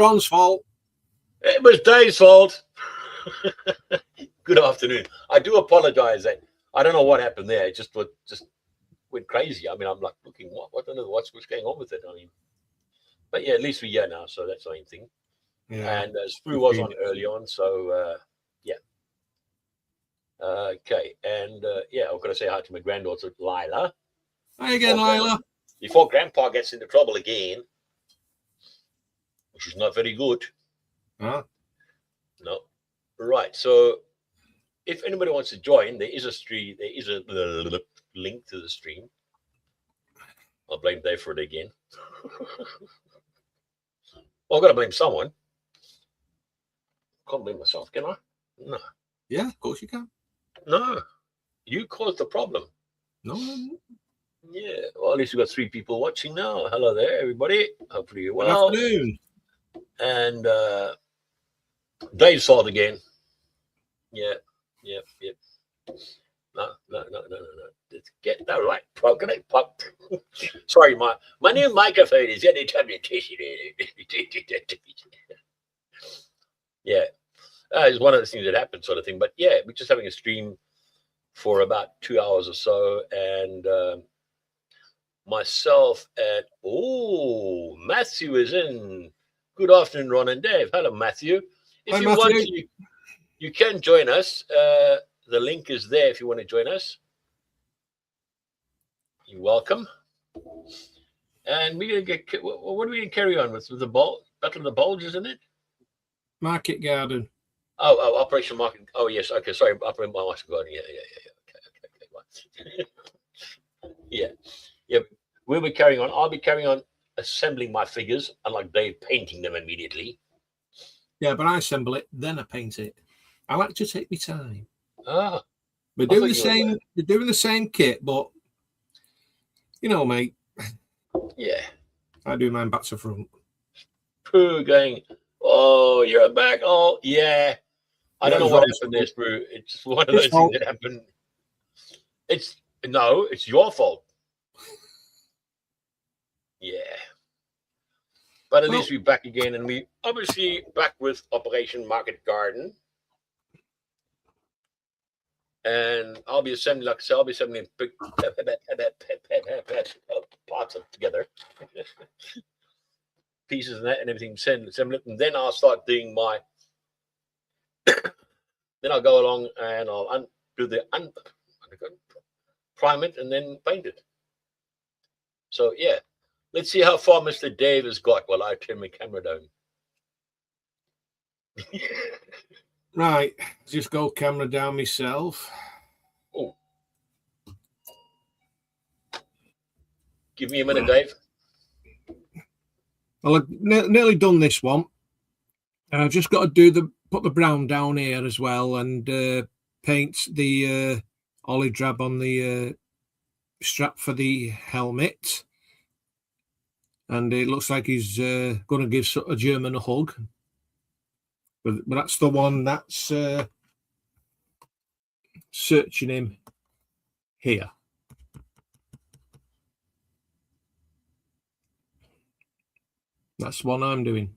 Ron's fault. It was Dave's fault. Good afternoon. I do apologize. I don't know what happened there. It just went crazy. I mean, I'm like looking, what on earth, what's going on with it? I mean, but yeah, at least we're here now, so that's the main thing. Yeah. And Sprue was on early on, so yeah. Okay, and yeah, I've got to say hi to my granddaughter Lila. Hi again, Lila. Before Grandpa gets into trouble again, which is not very good. Huh? No. Right. So, if anybody wants to join, there is a stream. There is a link to the stream. I'll blame Dave for it again. Well, I've got to blame someone. Can't blame myself, can I? No. Yeah, of course you can. No. You caused the problem. No. Yeah. Well, at least we've got 3 people watching now. Hello there, everybody. Hopefully you're well. Good afternoon. And Dave's fault again. Yeah. No. Get that right. Sorry, my new microphone is any time you taste it. Yeah. It's one of those things that happens, sort of thing. But yeah, we're just having a stream for about 2 hours or so, and myself and Matthew is in. Good afternoon, Ron and Dave. Hello, Matthew. If you want to, you can join us. The link is there if you want to join us. You're welcome. And we're gonna get. What are we gonna carry on with the Battle of the Bulge, isn't it? Market Garden. Oh, Operation Market. Oh, yes. Okay, sorry. Operation Market Garden. Yeah. Okay. Right. Yeah. We'll be carrying on. I'll be carrying on assembling my figures, unlike Dave painting them immediately. Yeah, but I assemble it, then I paint it. I like to take my time. We're doing the same. They're doing the same kit, but you know, mate. Yeah. I do mine back to front. Prue going, oh, you're back. Oh, yeah. I don't know what happened there, Prue. It's one of those things that happened. It's your fault. Yeah. But at least we're back again, and we obviously back with Operation Market Garden. And I'll be assembling, like I said, big parts of together. Pieces and that and everything, assemble it, and then I'll start doing my. Then I'll go along and I'll do the prime it and then paint it. So yeah, let's see how far Mr. Dave has got while I turn my camera down. Right, just go camera down myself. Oh, give me a minute, Dave. Well, I've nearly done this one. I've just got to put the brown down here as well, and paint the olive drab on the strap for the helmet. And it looks like he's going to give a German a hug. But that's the one that's searching him here. That's one I'm doing.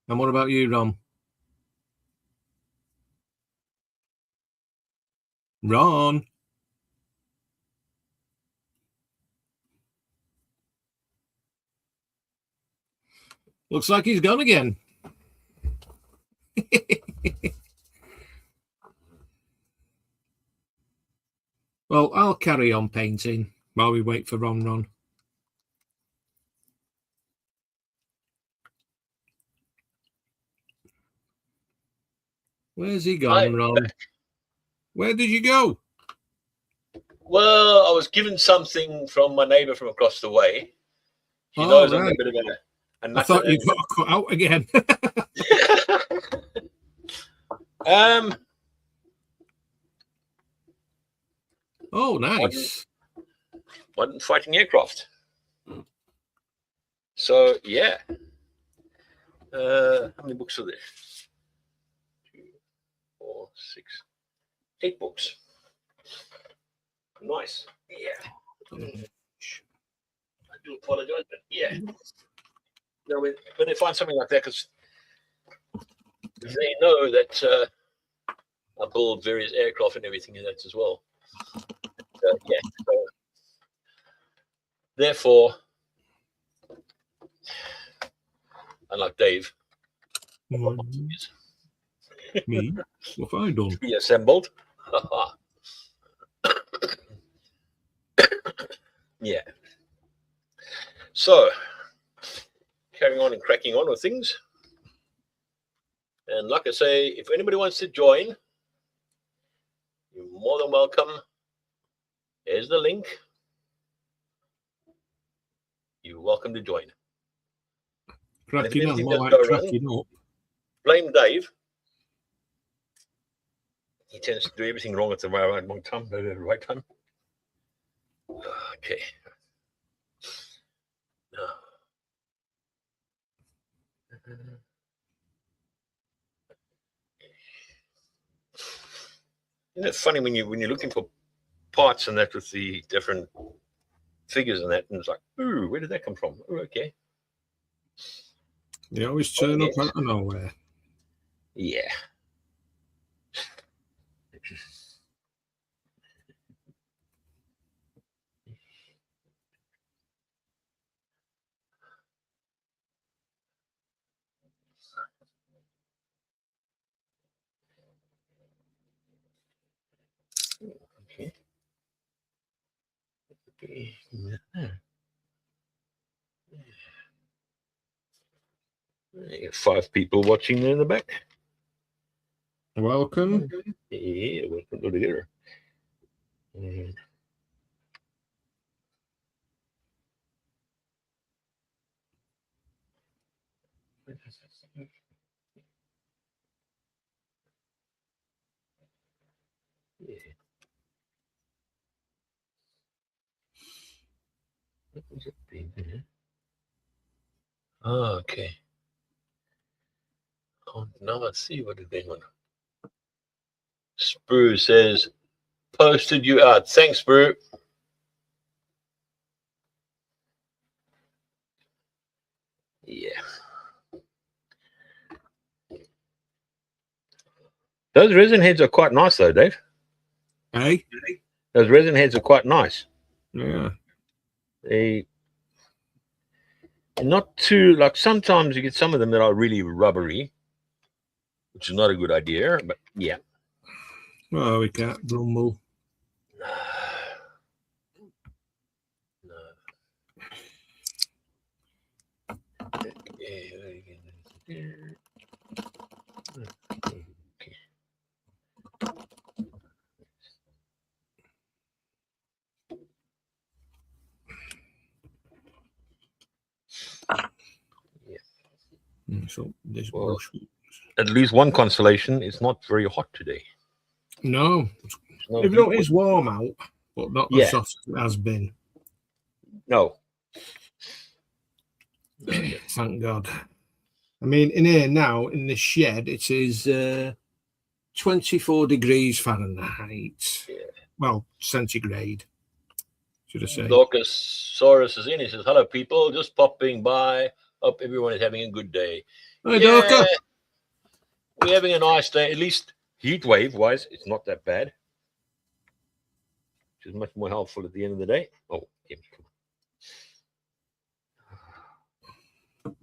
And what about you, Ron? Ron? Looks like he's gone again. Well, I'll carry on painting while we wait for Ron. Where's he gone, Ron? Where did you go? Well, I was given something from my neighbour from across the way. She knows I'm a bit of a I thought you got cut out again. Oh, nice. Modern fighting aircraft. So, yeah. How many books are there? 2, 4, 6, 8 books. Nice. Yeah. I do apologize, but yeah. When they find something like that, because they know that I build various aircraft and everything in that as well. Yeah. So, therefore, unlike Dave, Me? What have I done? he assembled. Yeah. So, carrying on and cracking on with things. And like I say, if anybody wants to join, you're more than welcome. Here's the link. You're welcome to join. Cracking on, more like cracking up. Blame Dave. He tends to do everything wrong at the wrong time, but at the right time. Okay. Isn't it funny when you're looking for parts and that with the different figures and that, and it's like, ooh, where did that come from? Oh, okay. They always turn up out of nowhere. Yeah. Okay. 5 people watching there in the back. Welcome. Yeah, welcome to together. Yeah. Oh, okay. Oh, now I see what the thing on. Sprue says, posted you out. Thanks, Sprue. Yeah. Those resin heads are quite nice, though, Dave. Hey? Those resin heads are quite nice. Yeah. They're not too, like, sometimes you get some of them that are really rubbery, which is not a good idea, but yeah. Oh, we can't grumble. No. Okay. So this well, at least one consolation, it's not very hot today. No. Even though it is warm out, but not as soft as it has been. No. Thank God. I mean, in here now, in the shed, it is 24 degrees Fahrenheit. Yeah. Well, centigrade, should I say. Dorcas Saurus is in. He says, hello, people. Just popping by. Hope everyone is having a good day. Hey, Dorcas. We're having a nice day. At least heat wave-wise, it's not that bad. Which is much more helpful at the end of the day. Oh, yeah, come on.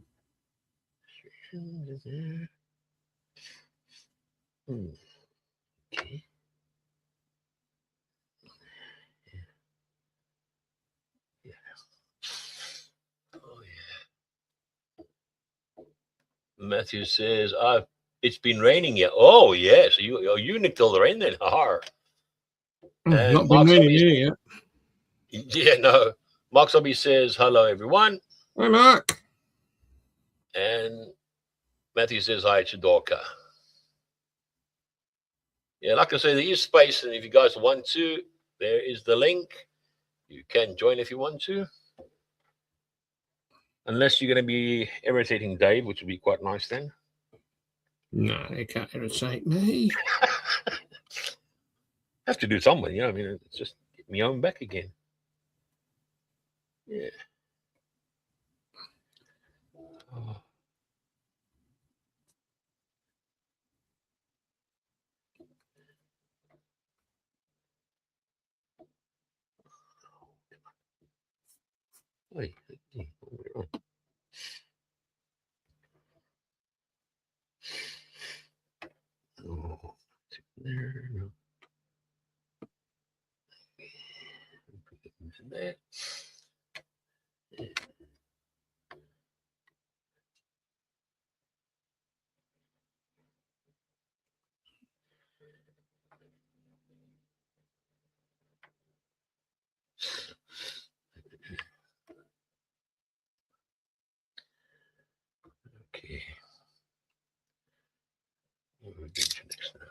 Okay. Yeah. Oh, yeah. Matthew says, it's been raining yet. Oh, yeah. So you nicked all the rain then. Not been raining here yet. Yeah, no. Mark Sobby says, hello, everyone. Hi, Mark. And Matthew says, hi to Dorca. Yeah, like I say, there is space. And if you guys want to, there is the link. You can join if you want to. Unless you're going to be irritating Dave, which would be quite nice then. No, you can't irritate me. Have to do something, you know. I mean, it's just get me home back again. Yeah. Oh. Oi, oh, there. No. There. Okay. What do we do next now?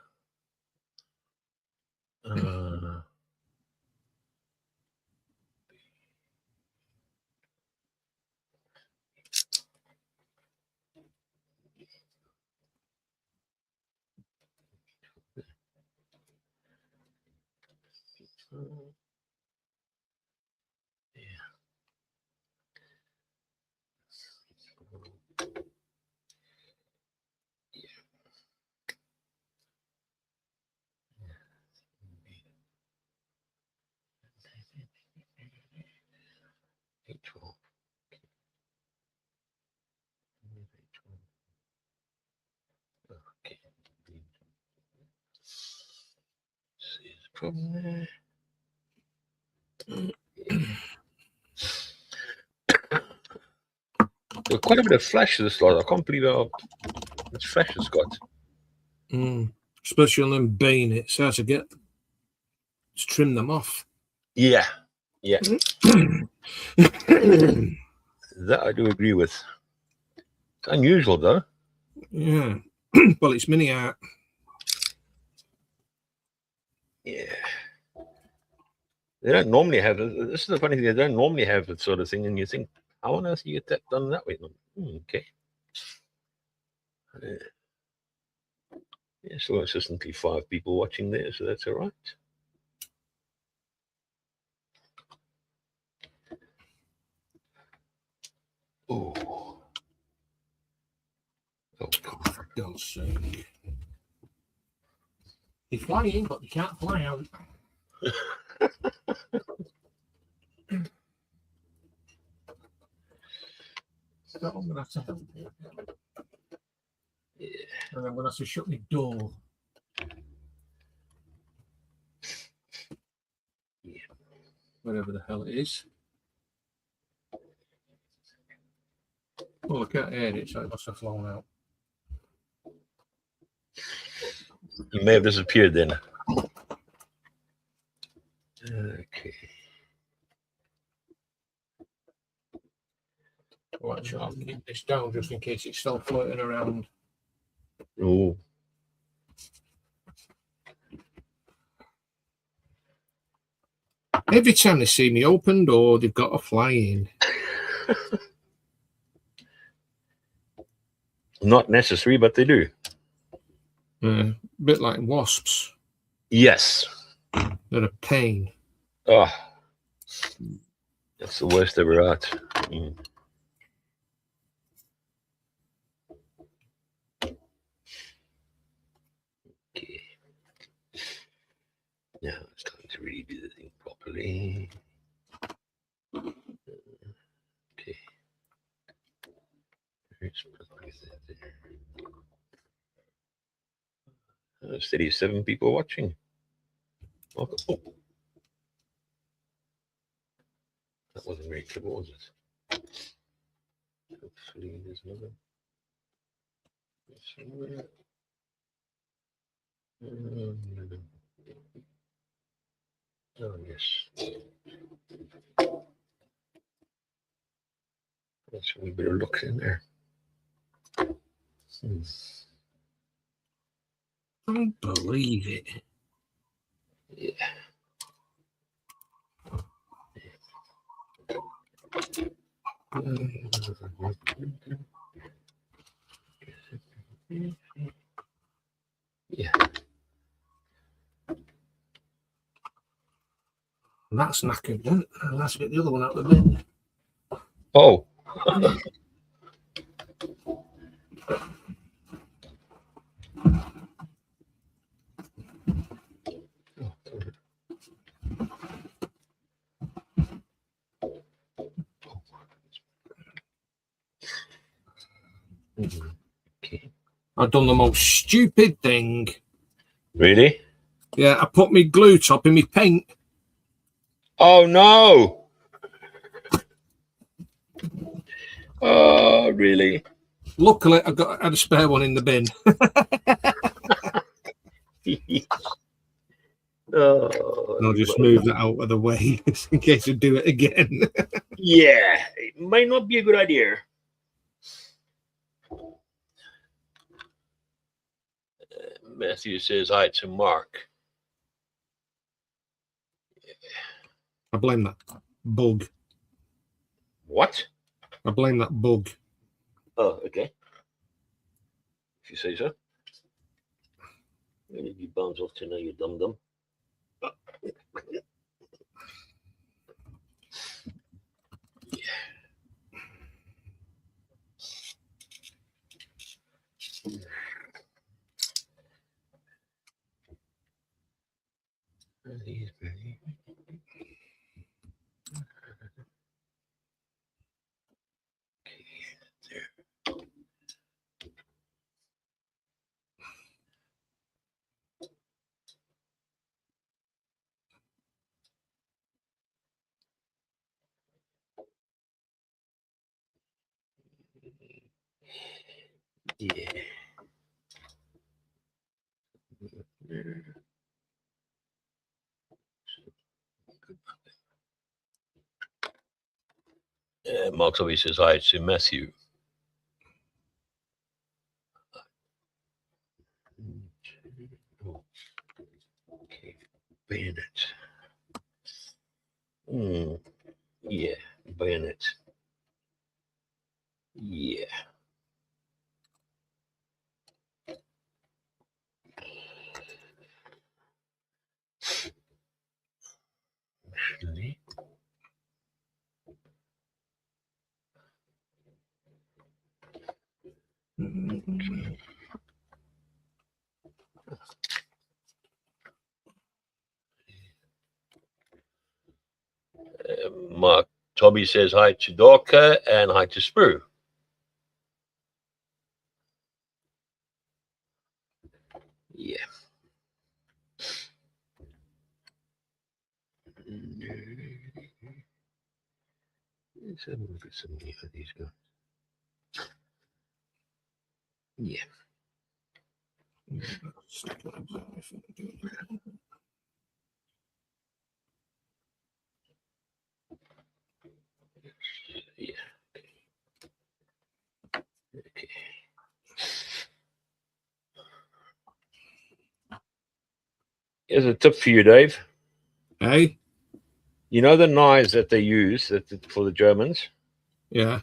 Okay. See the problem there. There's quite a bit of flash to this lot. I can't believe how much flash it's got. Especially on them bayonets, how to get to trim them off. Yeah. Yeah. That I do agree with. It's unusual though. Yeah. Well, it's mini art. Yeah. They don't normally have it. This is the funny thing. They don't normally have that sort of thing, and you think, how on earth do you get that done that way? Okay. Yeah, still consistently 5 people watching there, so that's all right. Oh. Oh, for God's sake. They fly in, but they can't fly out. So I'm going to have to help you. Yeah. And I'm going to have to shut the door. Yeah. Whatever the hell it is. Well, I can't hear it, so it must have flown out. You may have disappeared then. Okay. Well, actually, I'll keep this down just in case it's still floating around. Oh. Every time they see me open door, they've got to fly in. Not necessary, but they do. A bit like wasps. Yes. They're a pain. Oh. That's the worst ever out. Okay. Now it's time to really do the thing properly. Okay. Steady 7 people watching. Oh. That wasn't very clever, was it? Hopefully there's another. Somewhere. Oh, yes. That's a wee bit of luck in there. I don't believe it. Yeah. Yeah. That's knackered, then. Let's get the other one out of the bin. Oh. Okay. I've done the most stupid thing. Really? Yeah, I put my glue top in my paint. Oh no! Oh, really? Luckily, I had a spare one in the bin. Oh, I'll just move that out of the way in case I do it again. yeah, it might not be a good idea. Matthew says hi to Mark. I blame that bug. What? I blame that bug. Oh, okay. If you say so. Maybe you bounce off to know you dum dum. Yeah. Mark always says hi to Matthew. Okay, bayonet. Yeah, bayonet. Yeah. Actually. Okay. Mark Toby says hi to Dorka and hi to Sprue. Yeah. Let's have a look at some of these guys. Yeah. Yeah. Okay. Here's a tip for you, Dave. Hey? You know the knives that they use for the Germans? Yeah.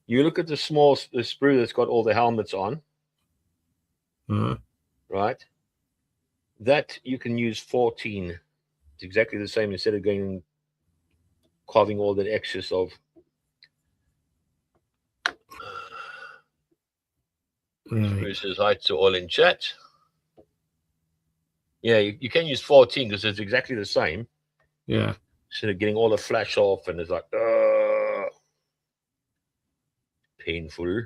You look at the sprue that's got all the helmets on, right? That you can use 14. It's exactly the same instead of going carving all that excess of. Right. Sprue says hi to all in chat. Yeah, you can use 14 because it's exactly the same. Yeah. Instead of getting all the flash off and it's like, painful.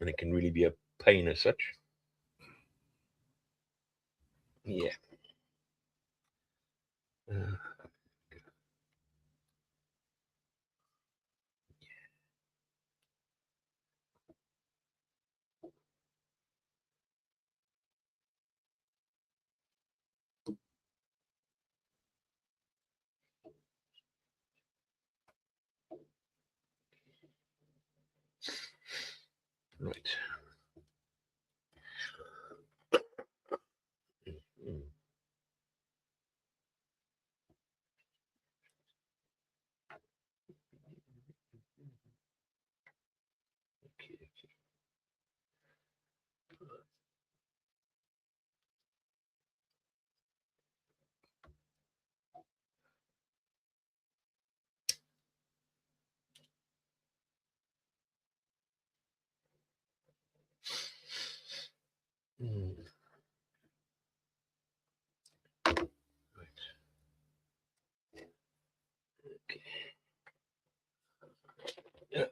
And it can really be a pain as such. Yeah. Right. Mm. Okay. Right. Okay. Yeah.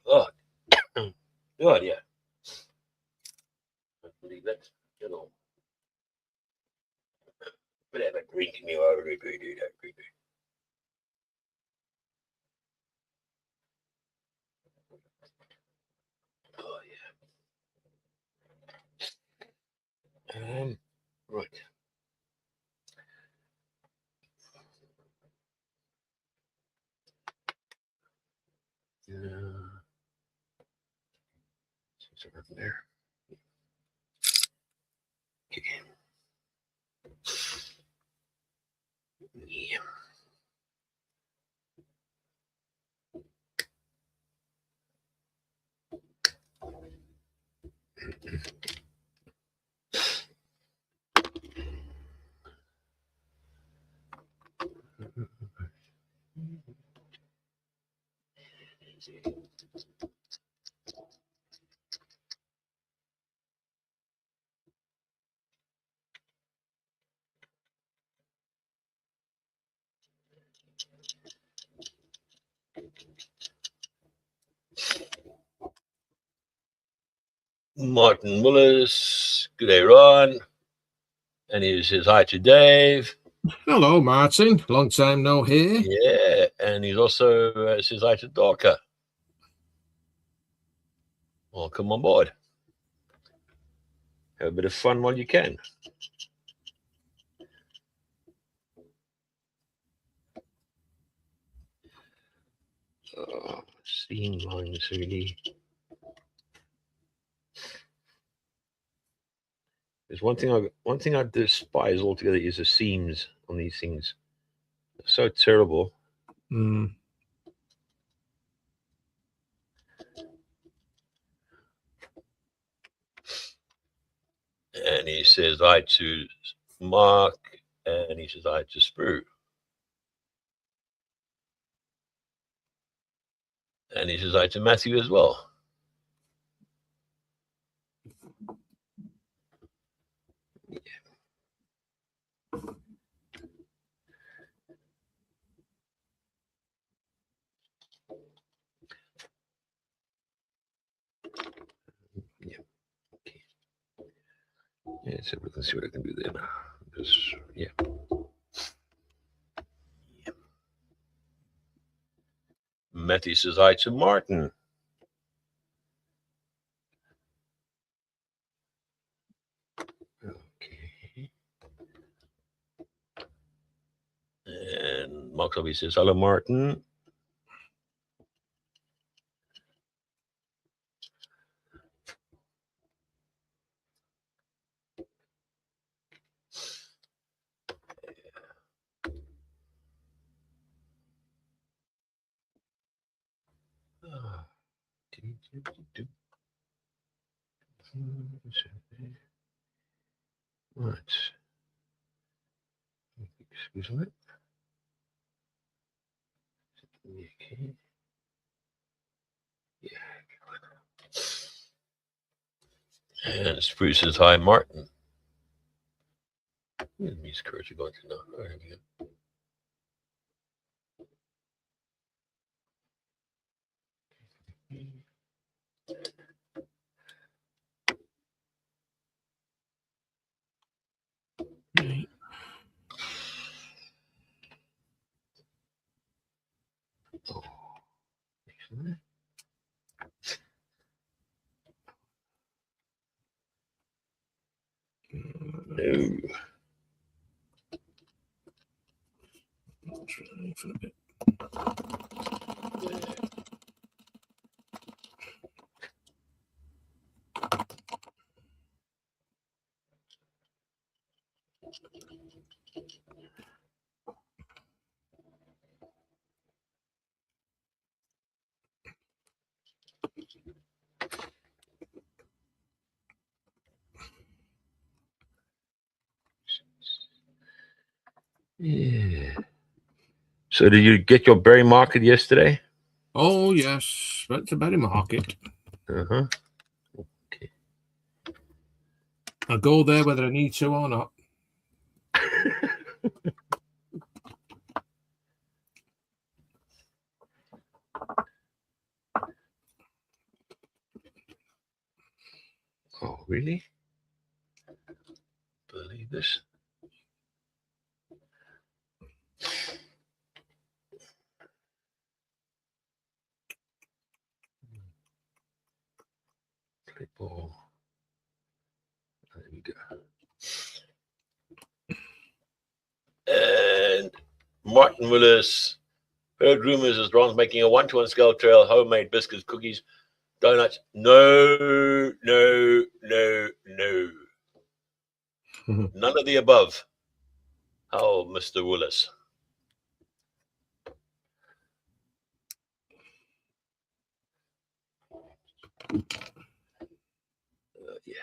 Oh, God, yeah. I believe that. You know, but have a drink me already. Oh, yeah. Right. It's over there. Okay. Yeah. Martin Willis. Good day, Ron. And he says hi to Dave. Hello, Martin. Long time no hear. Yeah. And he's also says hi to Dorka. Welcome on board. Have a bit of fun while you can. Seam lines really. There's one thing I despise altogether is the seams on these things. They're so terrible. Mm. And he says hi to Mark, and he says hi to Sprue. And he says hi to Matthew as well. Yeah. Okay. Yeah, so we can see what I can do there now. Just, yeah. Matthew says hi to Martin. Okay. And Mark Sobby says hello, Martin. Right. Excuse me. Okay. Yeah. And Spruce says hi, Martin. These curves are going to know. All right, again. No. Yeah. So did you get your berry market yesterday? Oh yes, went to berry market. Uh-huh. Okay. I go there whether I need to or not. Oh, really? Believe this? Ball. There we go. And Martin Willis heard rumors as Ron's making a 1-to-1 scale trail, homemade biscuits, cookies, donuts. No, no, no, no. None of the above. How, Mr. Willis? Yeah.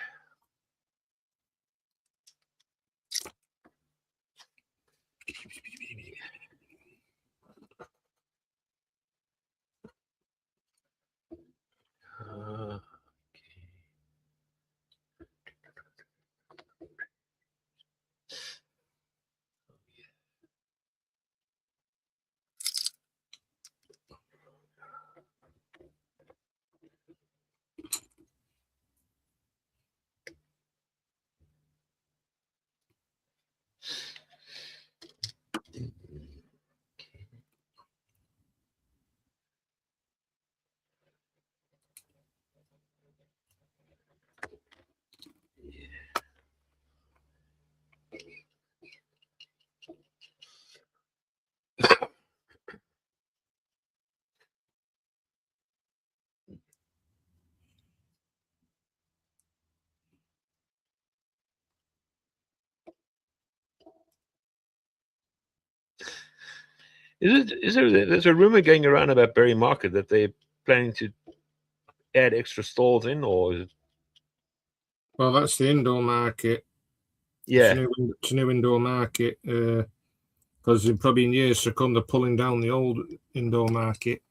There's a rumor going around about Berry Market that they're planning to add extra stalls in, or is it? Well, that's the indoor market. Yeah. It's a new indoor market because probably in years to come they're pulling down the old indoor market,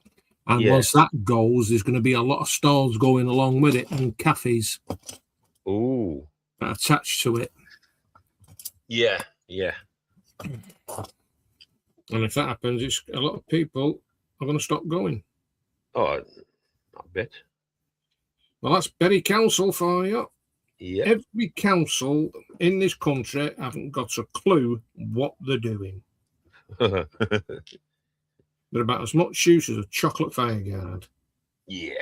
and Yeah. once that goes, there's going to be a lot of stalls going along with it and cafes Ooh. attached to it. Yeah. Yeah. And if that happens, it's a lot of people are going to stop going. Oh, I bet. Well, that's Berry Council for you. Yeah. Every council in this country haven't got a clue what they're doing. They're about as much use as a chocolate fireguard. Yeah.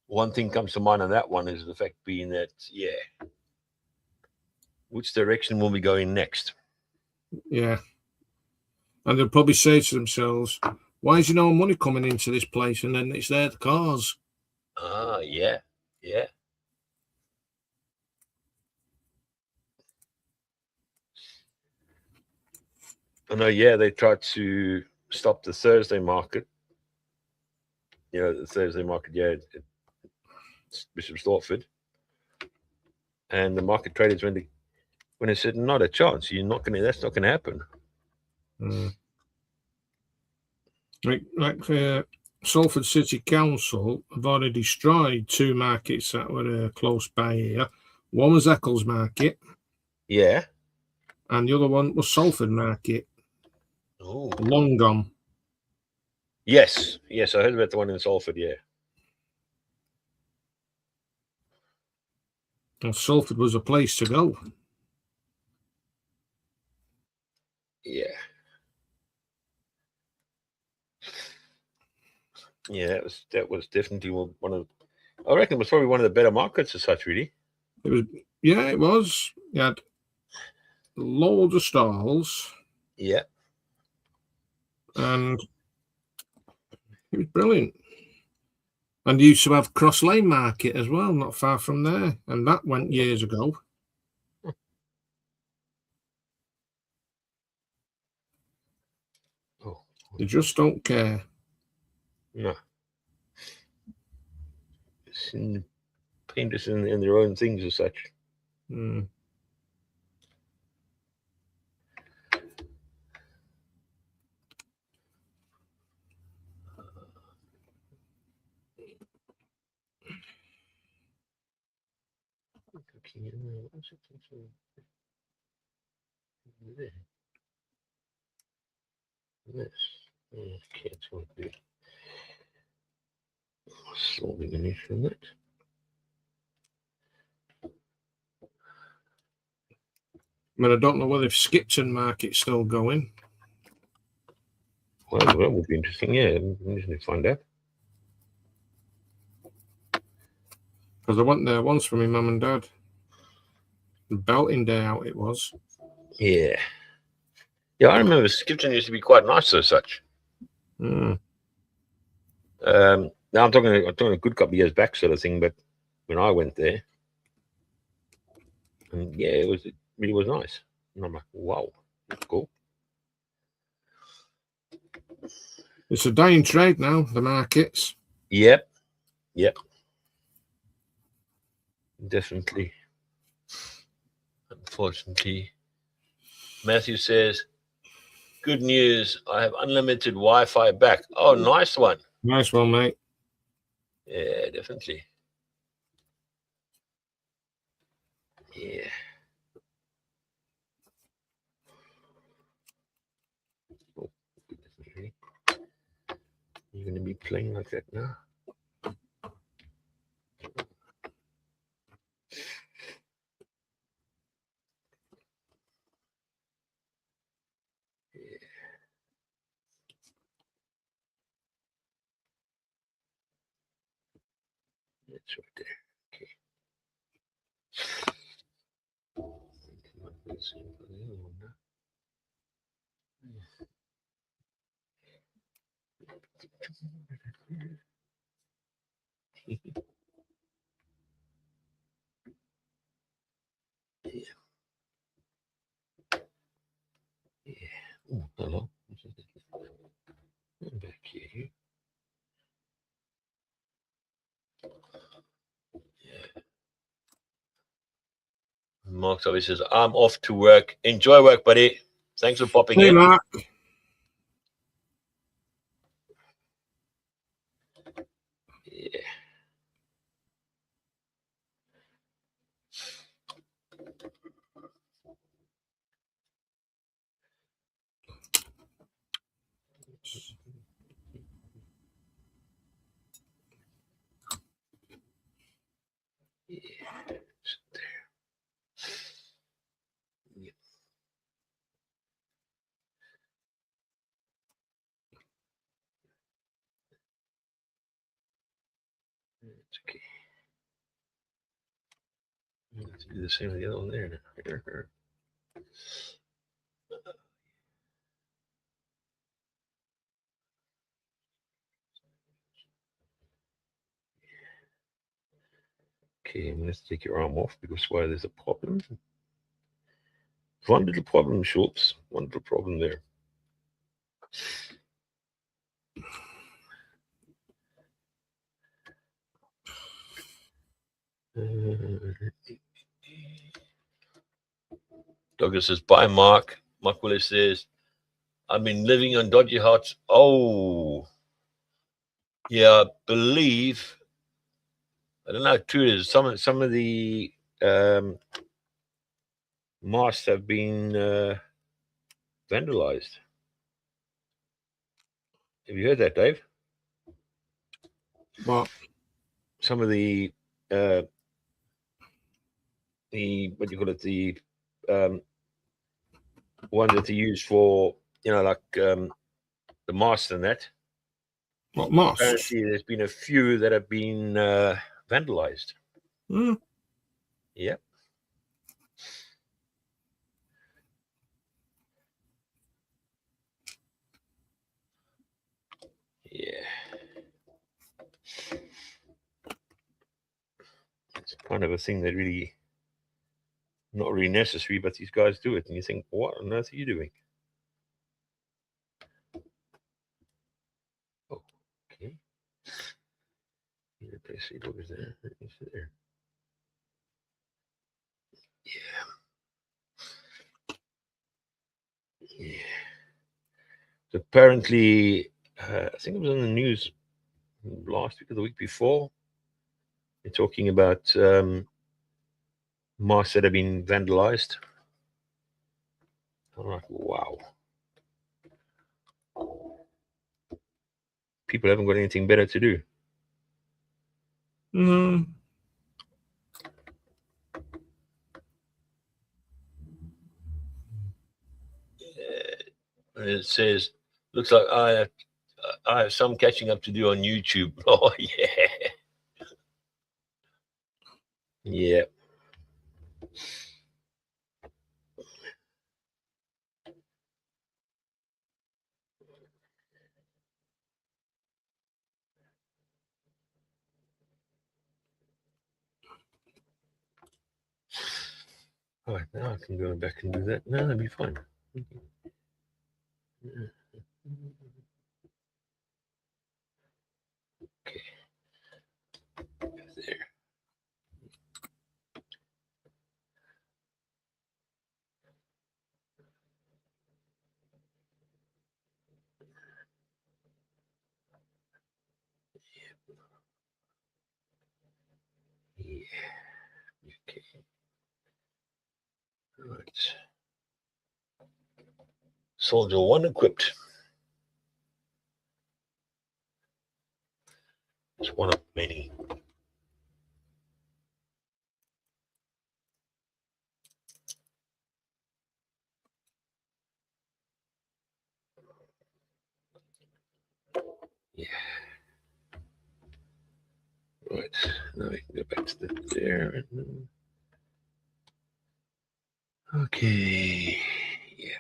One thing comes to mind on that one is the fact being that, which direction will we go in next? Yeah. And they'll probably say to themselves, why is no money coming into this place? And then it's there, the cars. Ah, yeah. Yeah. I know, they tried to stop the Thursday market. The Thursday market, at Bishop Stortford. And the market traders when they said, not a chance, that's not gonna happen. Like Salford City Council have already destroyed two markets that were close by here. One was Eccles Market. Yeah. And the other one was Salford Market. Oh. Long gone. Yes. I heard about the one in Salford, yeah. And Salford was a place to go. Yeah. Yeah, that was definitely one of, I reckon it was probably one of the better markets as such, really. It was. You had loads of stalls. Yeah. And it was brilliant. And you used to have Cross Lane Market as well, not far from there. And that went years ago. Oh, They just don't care. no. Painters in their own things as such. Mm. This. Okay, it's going to be slowly beneath from it. I mean, I don't know whether Skipton Market's still going. Well, that would be interesting. Yeah, interesting to find out. Because I went there once with my mum and dad. The belting day out it was. Yeah. Yeah, I remember Skipton used to be quite nice as such. Mm. Now I'm talking a good couple of years back, sort of thing. But when I went there, and yeah, it really was nice. And I'm like, wow, that's cool. It's a dying trade now, the markets. Yep. Definitely. Unfortunately, Matthew says, "Good news! I have unlimited Wi-Fi back." Oh, nice one. Nice one, mate. Yeah, definitely. Yeah. Oh, goodness me. You're going to be playing like that now? Yeah. That's right there. Okay. Yeah. Oh, hello. I'm back here. Yeah. Mark's obviously says, "I'm off to work. Enjoy work, buddy. Thanks for popping Hey, in." Mark. Yeah. Yeah. There. Yep. It's okay. Let's do the same with the other one there. Here. Okay, let's take your arm off because why there's a problem. One little problem, Schultz. One little problem there. Douglas says, "Bye, Mark." Mark Willis says, "I've been living on dodgy hearts." Oh, yeah, I believe. I don't know how true it is. Some of the masts have been vandalized. Have you heard that, Dave? What? Some of the what do you call it, the ones that they use for, like the masts and that. What moss? Apparently, there's been a few that have been vandalized. Mm. Yep. Yeah. It's kind of a thing that really not really necessary, but these guys do it, and you think, what on earth are you doing? Oh, okay. Let's see what was there. It's there. Yeah. Yeah. So apparently, I think it was on the news last week or the week before. They're talking about masks that have been vandalized. I'm like, wow. People haven't got anything better to do. No. It says, looks like I have some catching up to do on YouTube. Oh yeah, yeah. All right, now I can go back and do that. No, that'll be fine. Okay, there. Yeah. Okay. All right. Soldier one equipped. It's one of many. Yeah. Right. Now we can go back to there. Okay. Yeah.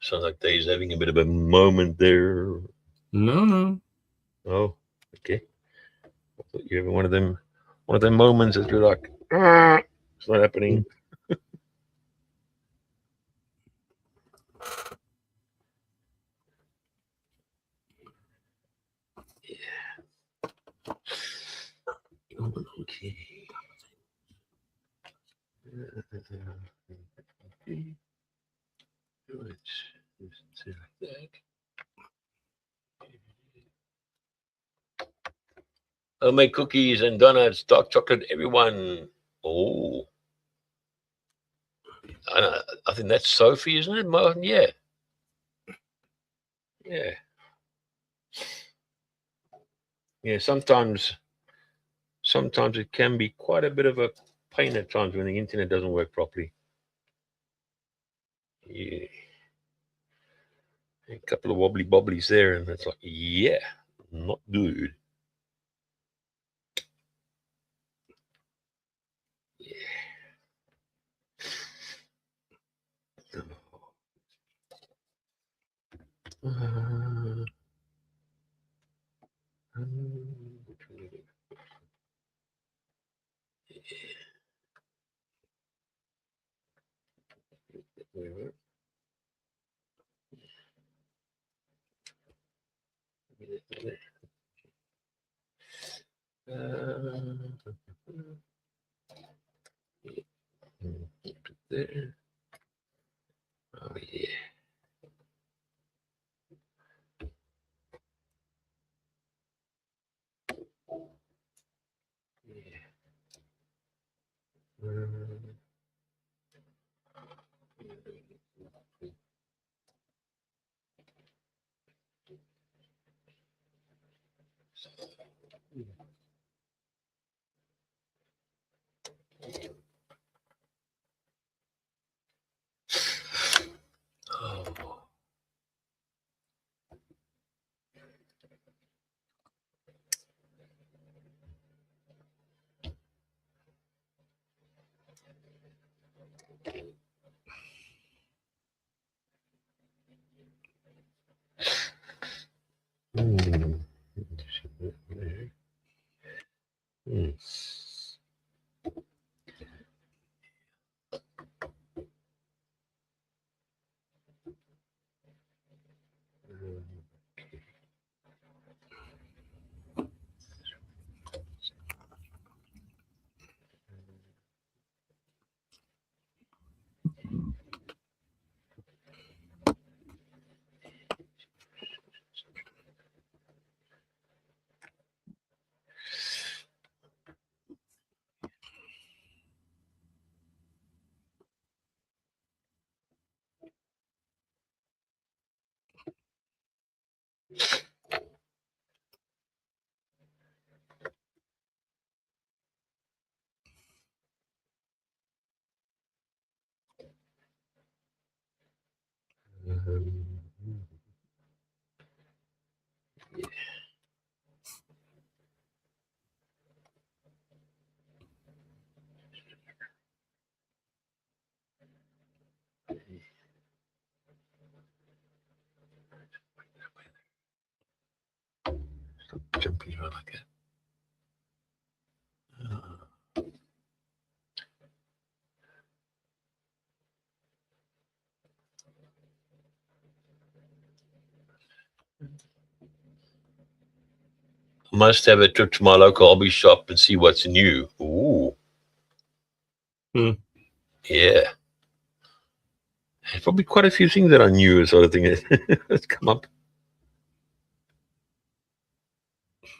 Sounds like Dave's having a bit of a moment there. No. Oh, okay. I thought you were having one of them moments that you're like, "Ah, it's not happening." Okay. Homemade cookies and donuts, dark chocolate, everyone. Oh, I think that's Sophie, isn't it? Yeah, yeah, yeah. Sometimes it can be quite a bit of a pain at times when the internet doesn't work properly. Yeah. A couple of wobbly bobblies there, and it's like, yeah, not good. Uh, there. Oh yeah. Hmm. Hmm. Stop jumping around like that. Must have a trip to my local hobby shop and see what's new. Ooh. Hmm. Yeah. There's probably quite a few things that are new, sort of thing. Let's come up.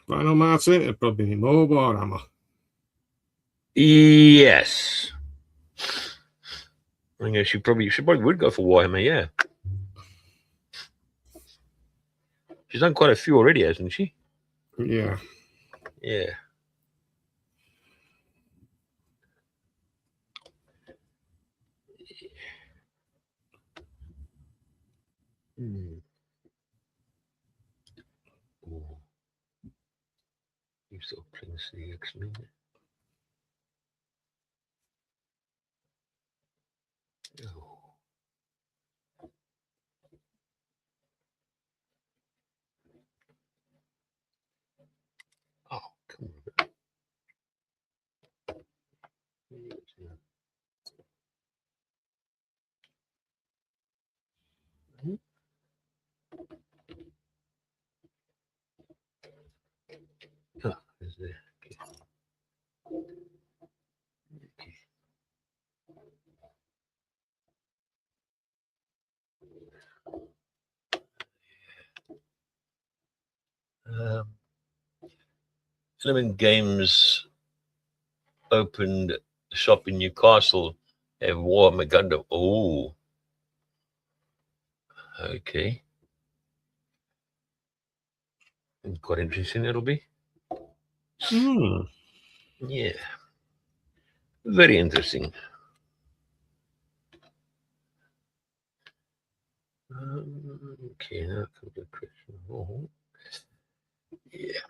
Vinyl Martin, it'd probably be more Warhammer. Yes. I guess she probably would go for Warhammer, yeah. She's done quite a few already, hasn't she? Yeah. Yeah. Hmm. Ooh. You still playing the X-Men? Oh. Oh, come on. Ah, is there? Okay. Okay. Element Games opened a shop in Newcastle. Have Warhammer Gundam. Oh, okay. Quite interesting it'll be. Hmm. Yeah. Very interesting. Okay, now comes the question. Oh, yeah.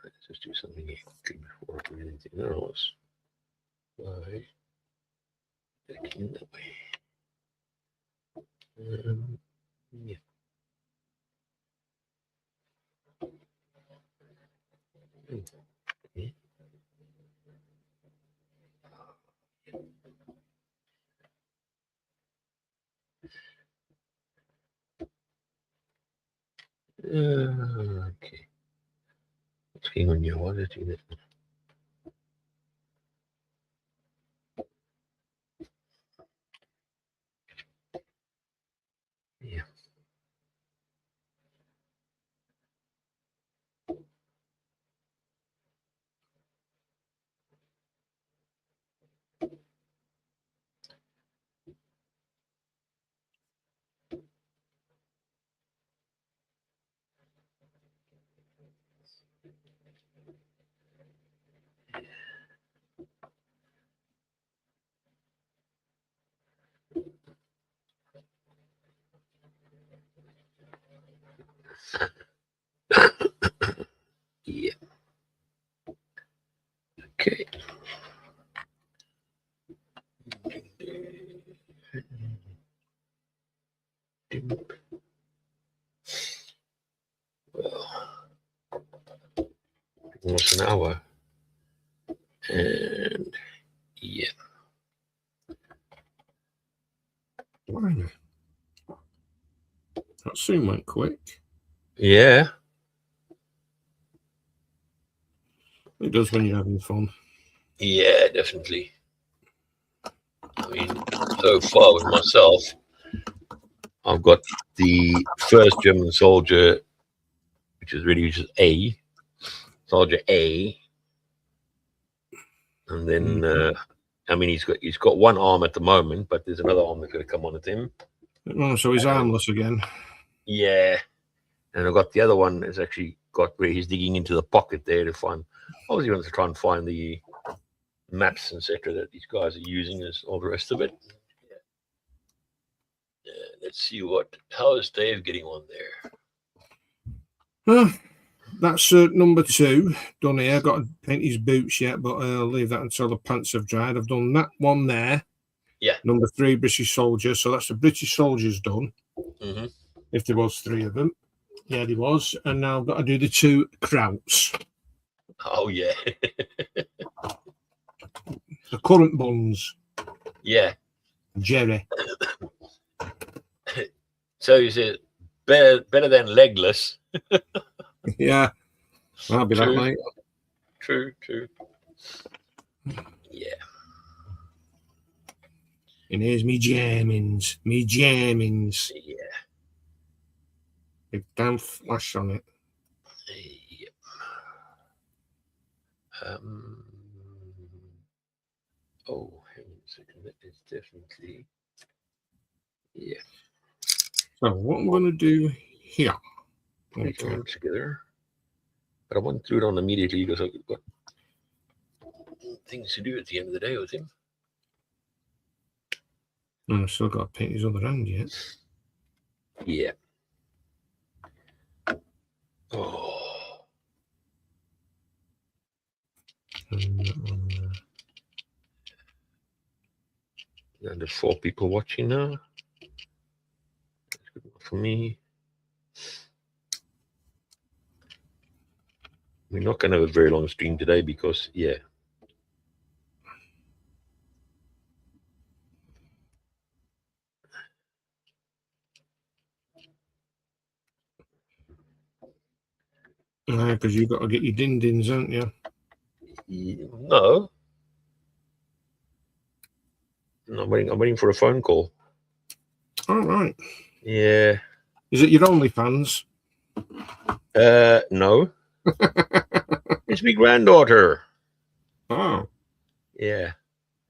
Let's just do something here quickly before I do anything else. By clicking that way. Yeah. Okay. Okay. What's going on here? Why did I do that? Yeah. almost an hour. And yeah. Blimey. That soon went quick. Yeah. It does when you're having fun. Yeah, definitely. I mean, so far with myself, I've got the first German soldier, which is A, soldier A, and then I mean he's got one arm at the moment, but there's another arm that's going to come on at him. Oh, so he's armless again. Yeah, and I've got the other one that's actually got where he's digging into the pocket there to find. Obviously, wants to try and find the maps, etc., that these guys are using, as all the rest of it. Let's see how is Dave getting on there? That's number 2 done here. I've got to paint his boots yet, but I'll leave that until the pants have dried. I've done that one there. Yeah. Number 3, British soldier. So that's the British soldiers done. Mm-hmm. If there was 3 of them. Yeah, there was. And now I've got to do the 2 Krauts. Oh, yeah. The currant buns. Yeah. Jerry. So you said better than legless. Yeah. I'll be True. that, mate. True. Yeah. And here's me jammings. Yeah. Big damn flash on it. Yep. Oh, hang on a second. That is definitely. Yeah. So what I'm going to do here. Okay. Together. But I want to do it on immediately because I've got things to do at the end of the day with him. And I've still got to paint his other hand yet. Yeah. Oh. And there's 4 people watching now. That's good enough for me. We're not going to have a very long stream today because, yeah. Because you've got to get your din-dins, haven't you? No. I'm waiting for a phone call. All right. Yeah. Is it your OnlyFans? No. It's my granddaughter. Oh. Yeah.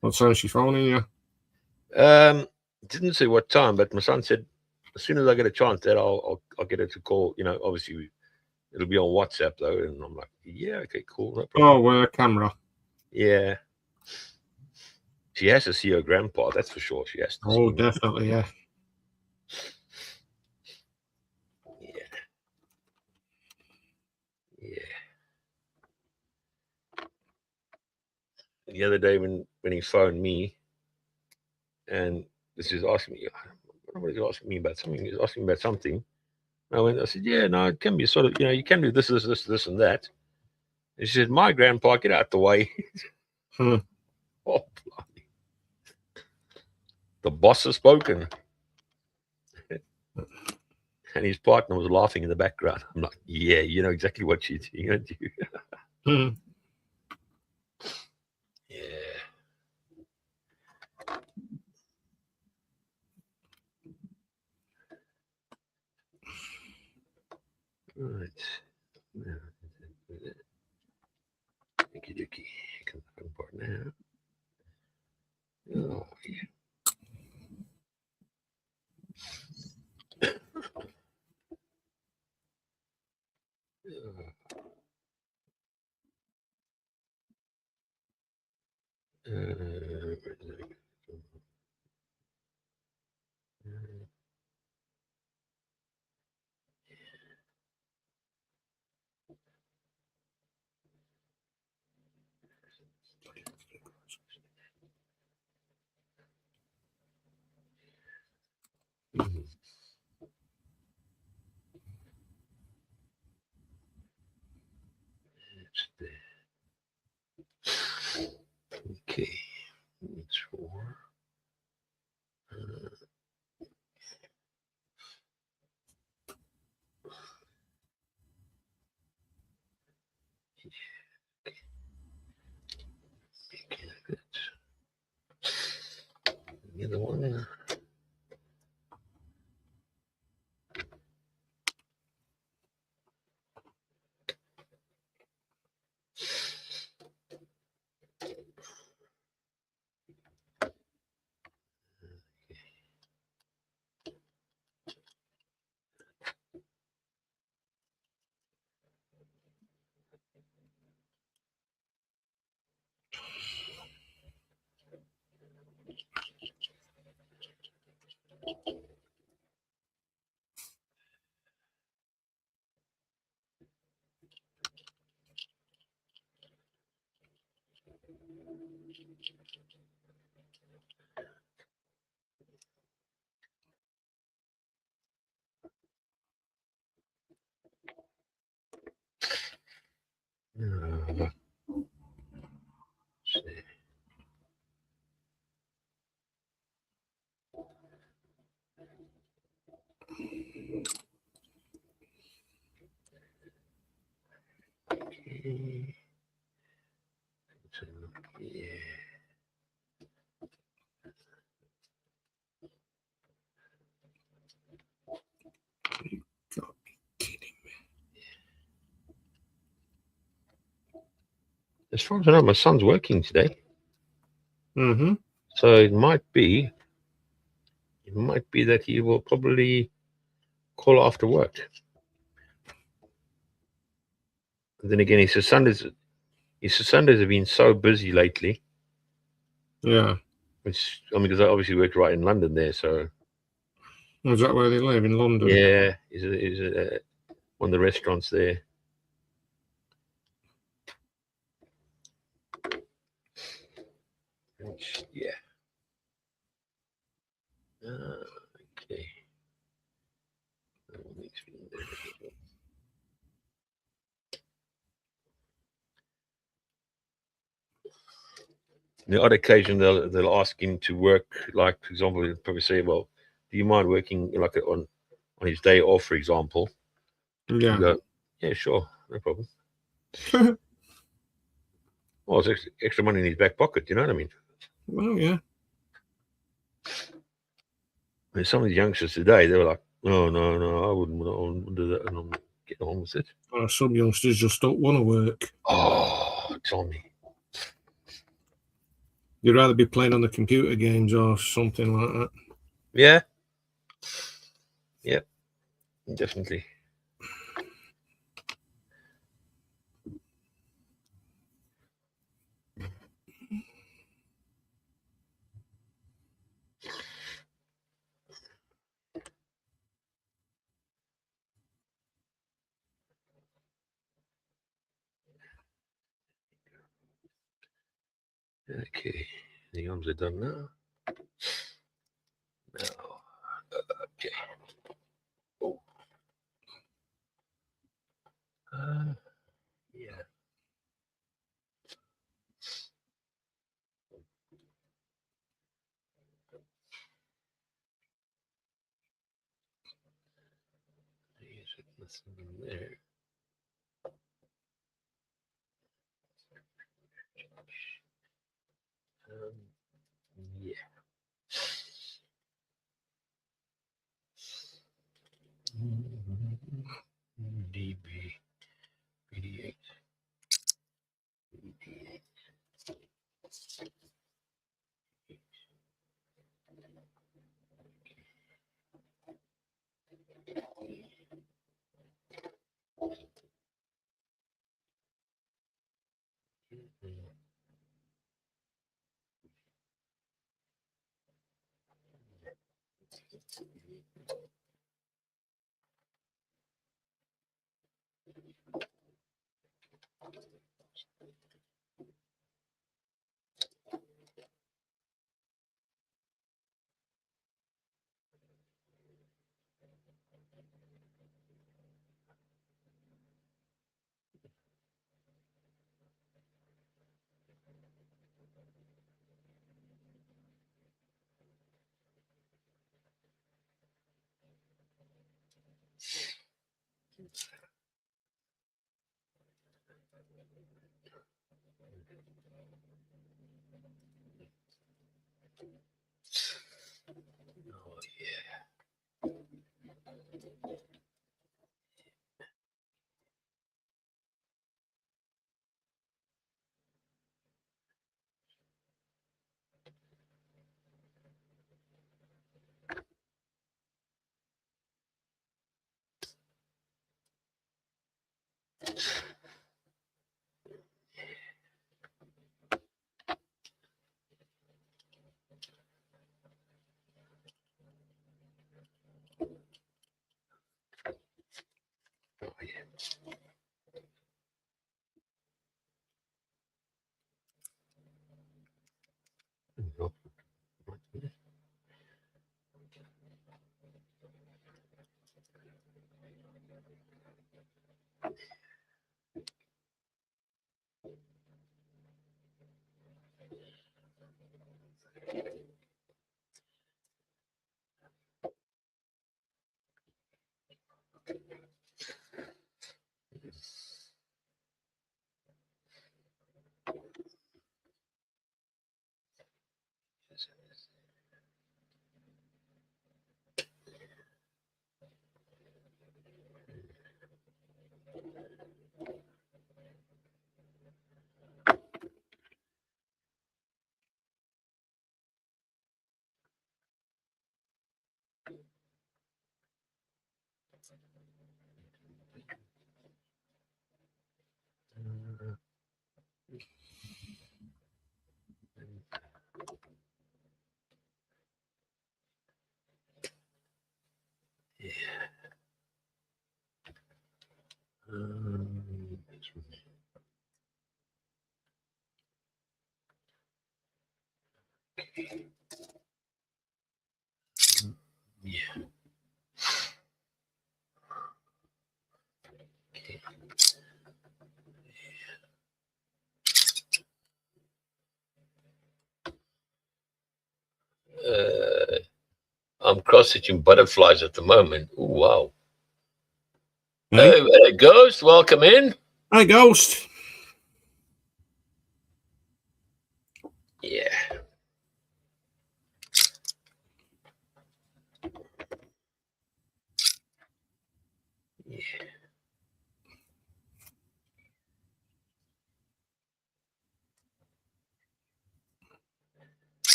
What time's she phoning you? Didn't say what time, but my son said as soon as I get a chance that I'll get her to call. You know, obviously it'll be on WhatsApp though, and I'm like, yeah, okay, cool, no problem. Oh, camera. Yeah. She has to see her grandpa, that's for sure. She has to see him. Definitely, yeah. Yeah. The other day when he phoned me, and this is asking me, what is he asking me about? Something. He's asking me about something. I said, yeah, no, it can be sort of, you can do this, and that. And she said, my grandpa, get out the way. Oh, bloody. The boss has spoken. And his partner was laughing in the background. I'm like, yeah, you know exactly what she's going to do. Yeah. Right. Okie dokie. Come on board now. Oh, yeah. It's there. Yeah. Gotta be kidding me. As far as I know, my son's working today, Mm-hmm. so it might be that he will probably call after work. And then again, he says Sundays have been so busy lately. Yeah. Which, I mean, because I obviously work right in London there, so Is that where they live, in London? yeah, is one of the restaurants there. Which, yeah. Okay. The odd occasion they'll ask him to work, like for example, they'll probably say, "Well, do you mind working like on his day off, for example?" Yeah. You go, "Yeah, sure, no problem." Well, it's extra money in his back pocket. You know what I mean? Well, yeah. I mean, some of the youngsters today, they were like, "No, I wouldn't do that," and I'm getting on with it. Some youngsters just don't want to work. Oh, tell me. You'd rather be playing on the computer games or something like that. Yeah. Yep. Definitely. Okay. The arms are done now. Now, okay. Oh. Yeah. Nothing in there. Yeah. DB 88. Oh, yeah. Oh, yeah. Yeah. I'm cross-stitching butterflies at the moment. Ooh, wow. Hey. Hey, Ghost, welcome in. Hi, Ghost. Yeah. Yeah.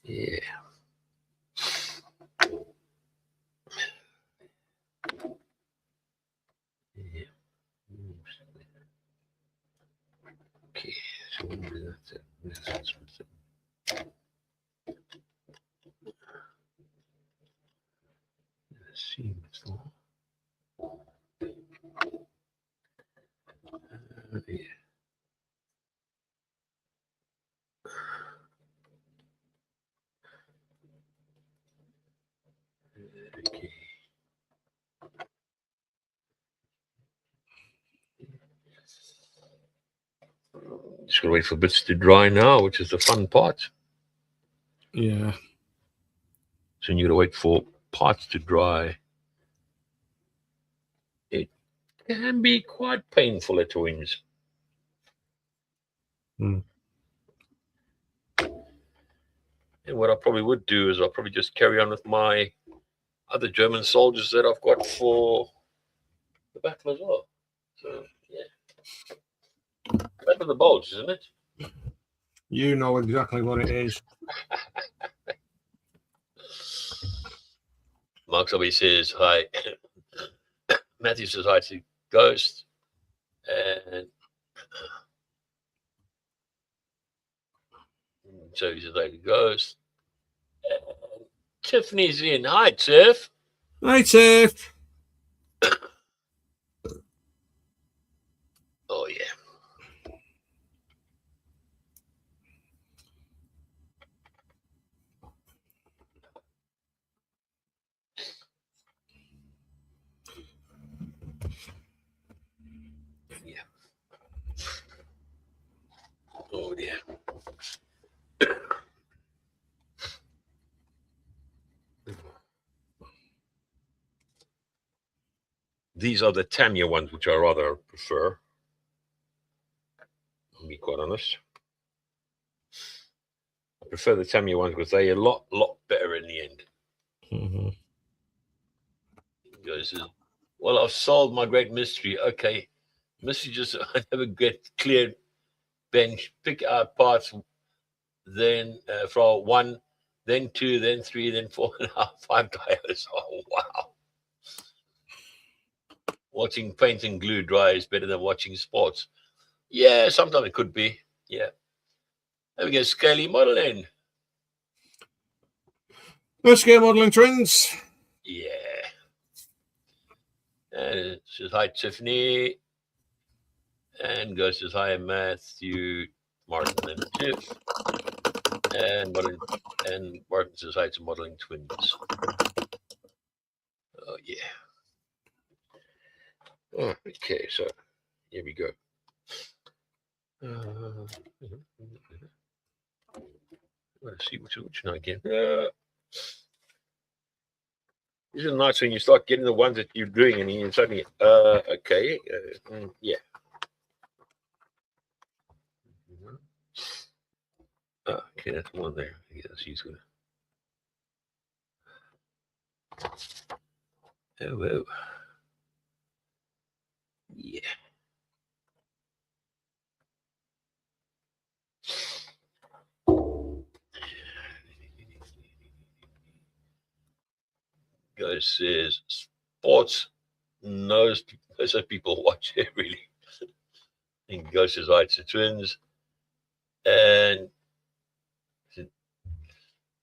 Yeah. Yeah. Okay. So that's it. That's it. Let's see what's the yeah. Okay. Just gonna wait for bits to dry now, which is the fun part. Yeah. So you gotta wait for parts to dry. It can be quite painful at times. Hmm. And what I probably would do is I'll probably just carry on with my other German soldiers that I've got for the battle as well. So yeah, Battle of the Bulge, isn't it? You know exactly what it is. Mark Sobby says hi. Matthew says hi to Ghost, and so he says hi to Ghost. And Tiffany's in. Hi, Tiff. Hi, Tiff. Oh yeah. Yeah. Oh yeah. These are the Tamiya ones, which I rather prefer. To be quite honest, I prefer the Tamiya ones because they're a lot better in the end. Mm-hmm. He goes, well, I've solved my great mystery. Okay, mystery just I never get clear bench, pick out parts, then from 1, then 2, then 3, then 4.5, 5 tires. Oh wow! Watching paint and glue dry is better than watching sports. Yeah, sometimes it could be. Yeah. There we go, Scaly Modeling. Let's get modeling trends. Yeah. And it says hi, Tiffany. And Gus says hi, Matthew, Martin, and Tiff. And Martin says hi to Modeling Twins. Oh yeah. Oh, okay, so here we go. Let's see which one again. This is nice when you start getting the ones that you're doing, and you suddenly, okay, yeah. Okay, that's one there. Yes, he's gonna. Oh, yeah. Guy says sports knows people watch it really. And Guy says hi to twins, and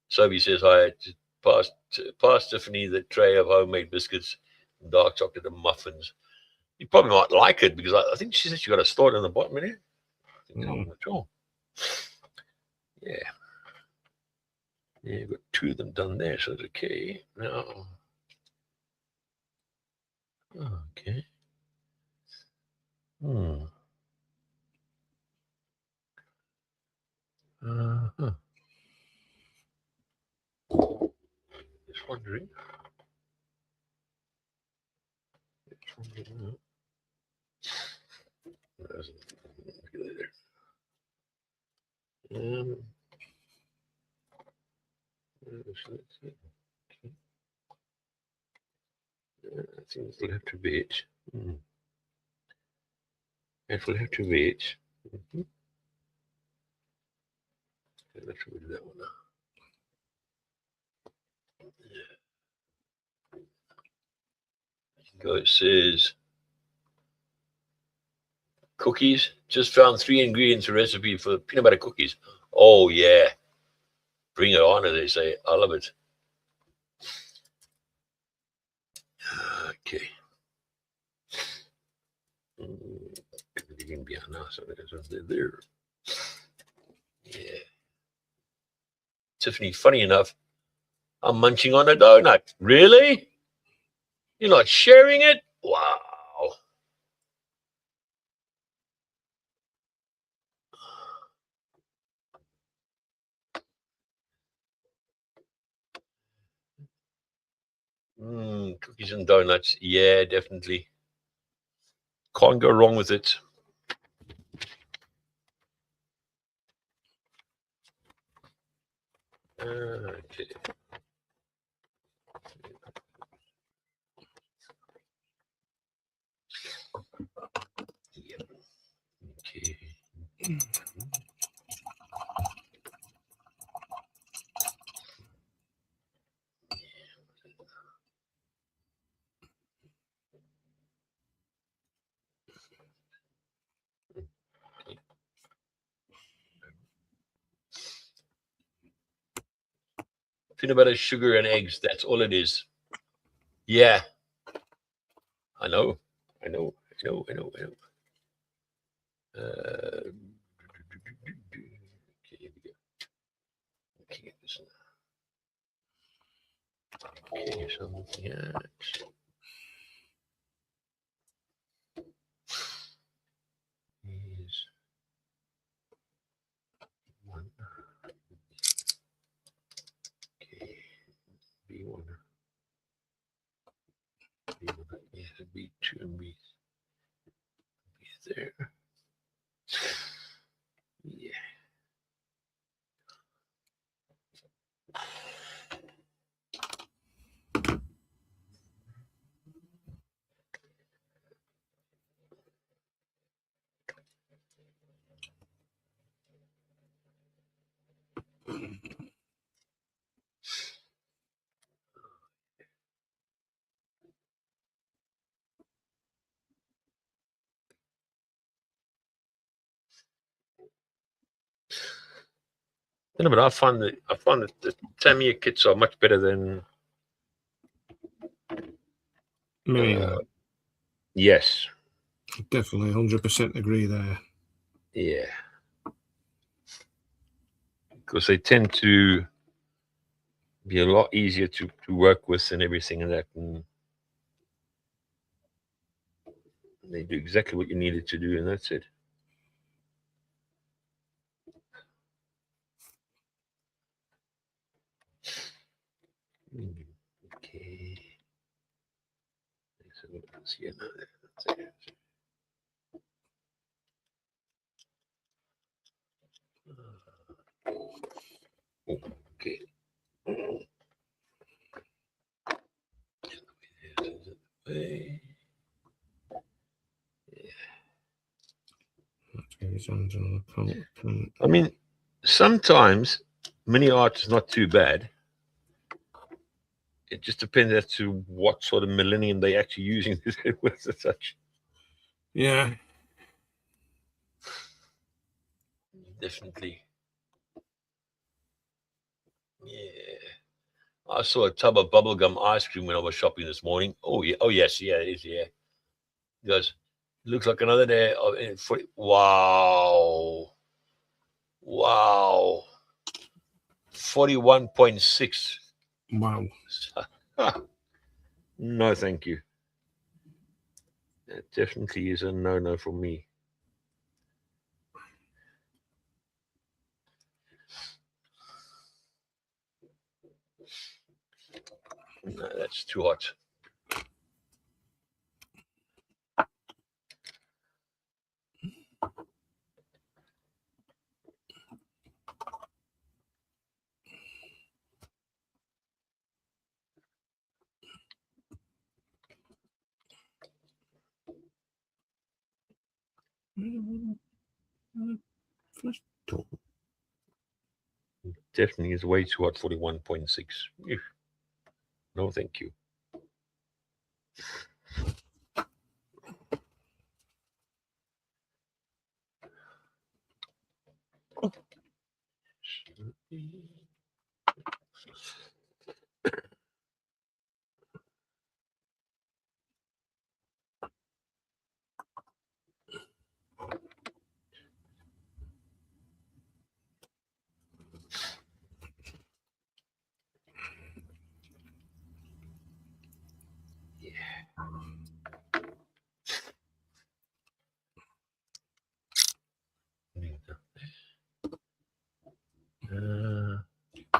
Sophie says hi to pass Tiffany the tray of homemade biscuits, dark chocolate, and muffins. You probably might like it because I think she said she got a store on the bottom in it. I'm not sure. Yeah. Yeah, you've got 2 of them done there, so it's okay. Now, okay. Uh-huh. Just wondering. I think it will have to wait. It will have to wait. Let's do that one now. Go, it says cookies. Just found 3 ingredients for recipe for peanut butter cookies. Oh yeah, bring it on, as they say. I love it. Okay. There. Yeah. Tiffany, funny enough, I'm munching on a donut. Really? You're not sharing it? Wow. Cookies and donuts. Yeah, definitely. Can't go wrong with it. Okay. Yep. Okay. Peanut butter, sugar, and eggs. That's all it is. Yeah. I know. Okay, here we go. Okay, so I'm looking at is 1. Okay, B1. Yeah, B2 and B there. Yeah. No, but I find that the Tamiya kits are much better than yes. Definitely 100% agree there. Yeah. Because they tend to be a lot easier to work with and everything and that. And they do exactly what you needed to do, and that's it. Okay. So let's see another. Okay. I mean, sometimes mini art is not too bad. It just depends as to what sort of millennium they actually using this with and such. Yeah. Definitely. Yeah. I saw a tub of bubblegum ice cream when I was shopping this morning. Oh yeah. Oh yes. Yeah, it is. Yeah. It goes. Looks like another day of wow. Wow. 41.6. Wow. No, thank you. That definitely is a no for me. No, that's too hot. Definitely is way too hot. 41.6. No, thank you.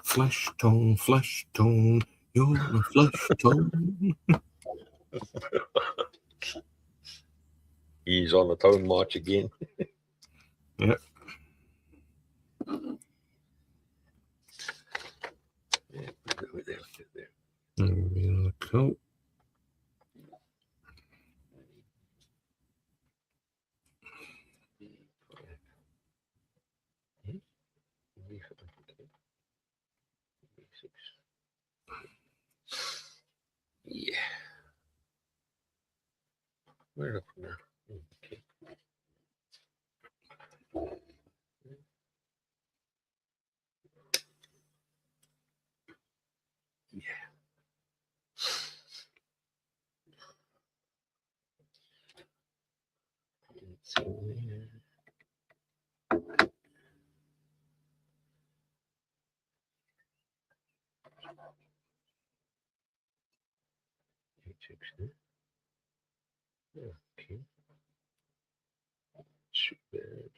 Flesh tone, you're a flesh tone. He's on the tone march again. Yep. Cool. Yeah. Where up now? Okay. Yeah. Okay. Too bad.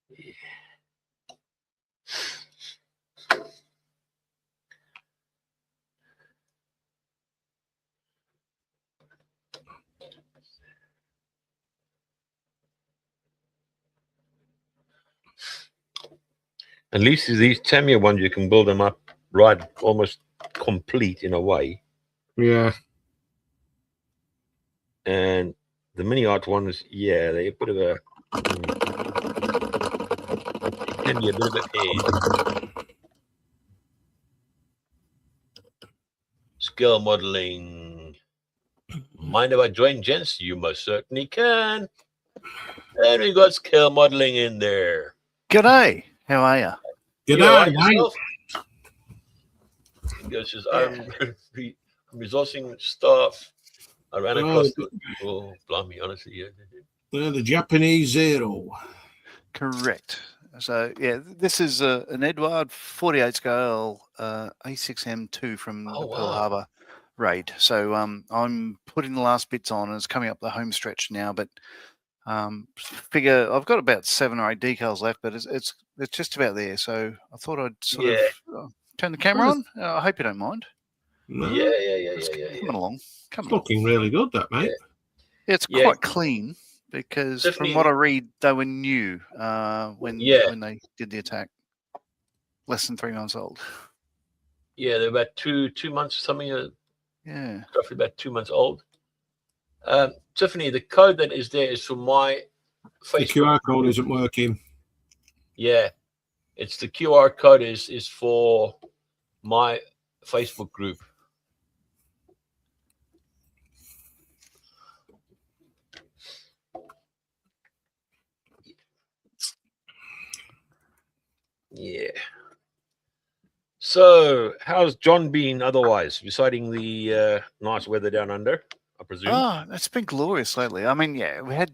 Yeah. At least these Tamiya ones, you can build them up right, almost complete in a way. Yeah. And the mini art ones, yeah, they're a bit of a. It can be a bit of a pain. Scale modeling. Mind if I join, gents? You most certainly can. And we got scale modeling in there. G'day. How are you? Good You all right eye, mate. yourself? He goes, says, I'm resourcing staff. I ran across those people. Blimey, honestly, yeah. They're the Japanese Zero. Correct. So, yeah, this is an Edward 48 scale A6M2 from the Pearl Harbor raid. So I'm putting the last bits on, and it's coming up the home stretch now. But figure I've got about 7 or 8 decals left, but it's just about there. So I thought I'd sort of turn the camera on. I hope you don't mind. No, Yeah. Coming along. It's looking really good, that, mate. Yeah, it's quite clean because from what I read, they were new when they did the attack. Less than 3 months old. Yeah, they're about two months, something. Yeah. Roughly about 2 months old. Tiffany, the code that is there is for my Facebook. The QR code isn't working. Yeah, it's the QR code is for my Facebook group. Yeah. So, how's John been otherwise, besides the nice weather down under, I presume? Oh, it's been glorious lately. I mean, yeah, we had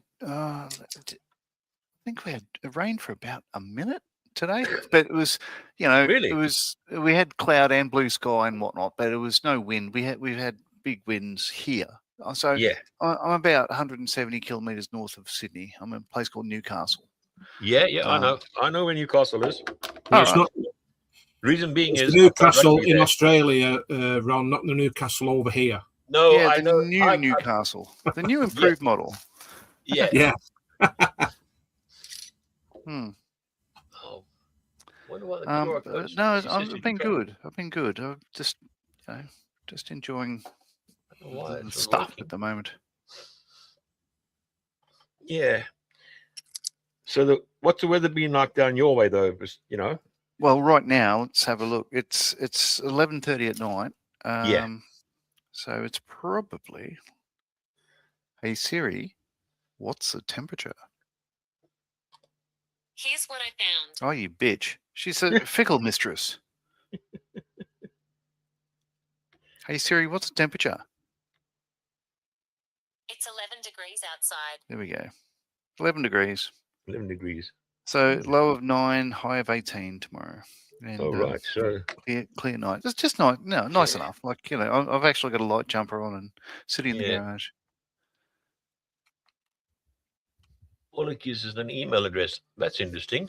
think we had rain for about a minute today, but it was, Really? we had cloud and blue sky and whatnot, but it was no wind. We've had big winds here. So Yeah. I'm about 170 kilometres north of Sydney. I'm in a place called Newcastle. Yeah, I know where Newcastle is. Yeah, it's not. Reason being It's is the Newcastle in there. Australia, Ron, not the Newcastle over here. No, Yeah, I know. new Newcastle, the new improved model. Yeah. Yeah. Oh, wonder why the QR code. No, I've been good. I've just, just enjoying why the it's stuff working. at the moment. Yeah. So what's the weather been like down your way though? Just, Well, right now, let's have a look. It's 11:30 at night. Yeah. So it's probably. Hey Siri, what's the temperature? Here's what I found. Oh, you bitch! She's a fickle mistress. Hey Siri, what's the temperature? It's 11 degrees outside. There we go. 11 degrees. 11 degrees. So low of 9, high of 18 tomorrow. And, right. So clear night. It's just nice. No, nice enough. Like, I've actually got a light jumper on and sitting in the garage. all it gives is an email address. That's interesting.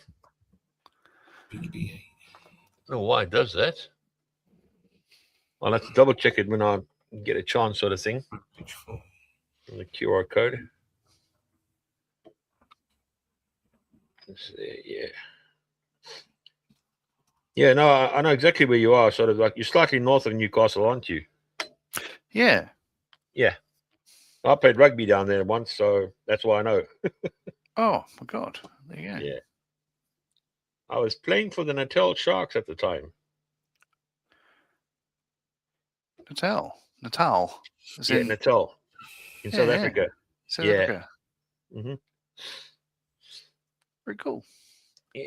PDA. I don't know why it does that. I'll have to double check it when I get a chance, sort of thing. The QR code. It's there, yeah. Yeah, no, I know exactly where you are. Sort of like you're slightly north of Newcastle, aren't you? Yeah. Yeah. I played rugby down there once, so that's why I know. Oh my God. There you go. Yeah. I was playing for the Natal Sharks at the time. Natal. Yeah, Natal. In South Africa. South Africa. Mm-hmm. Very cool. Yeah.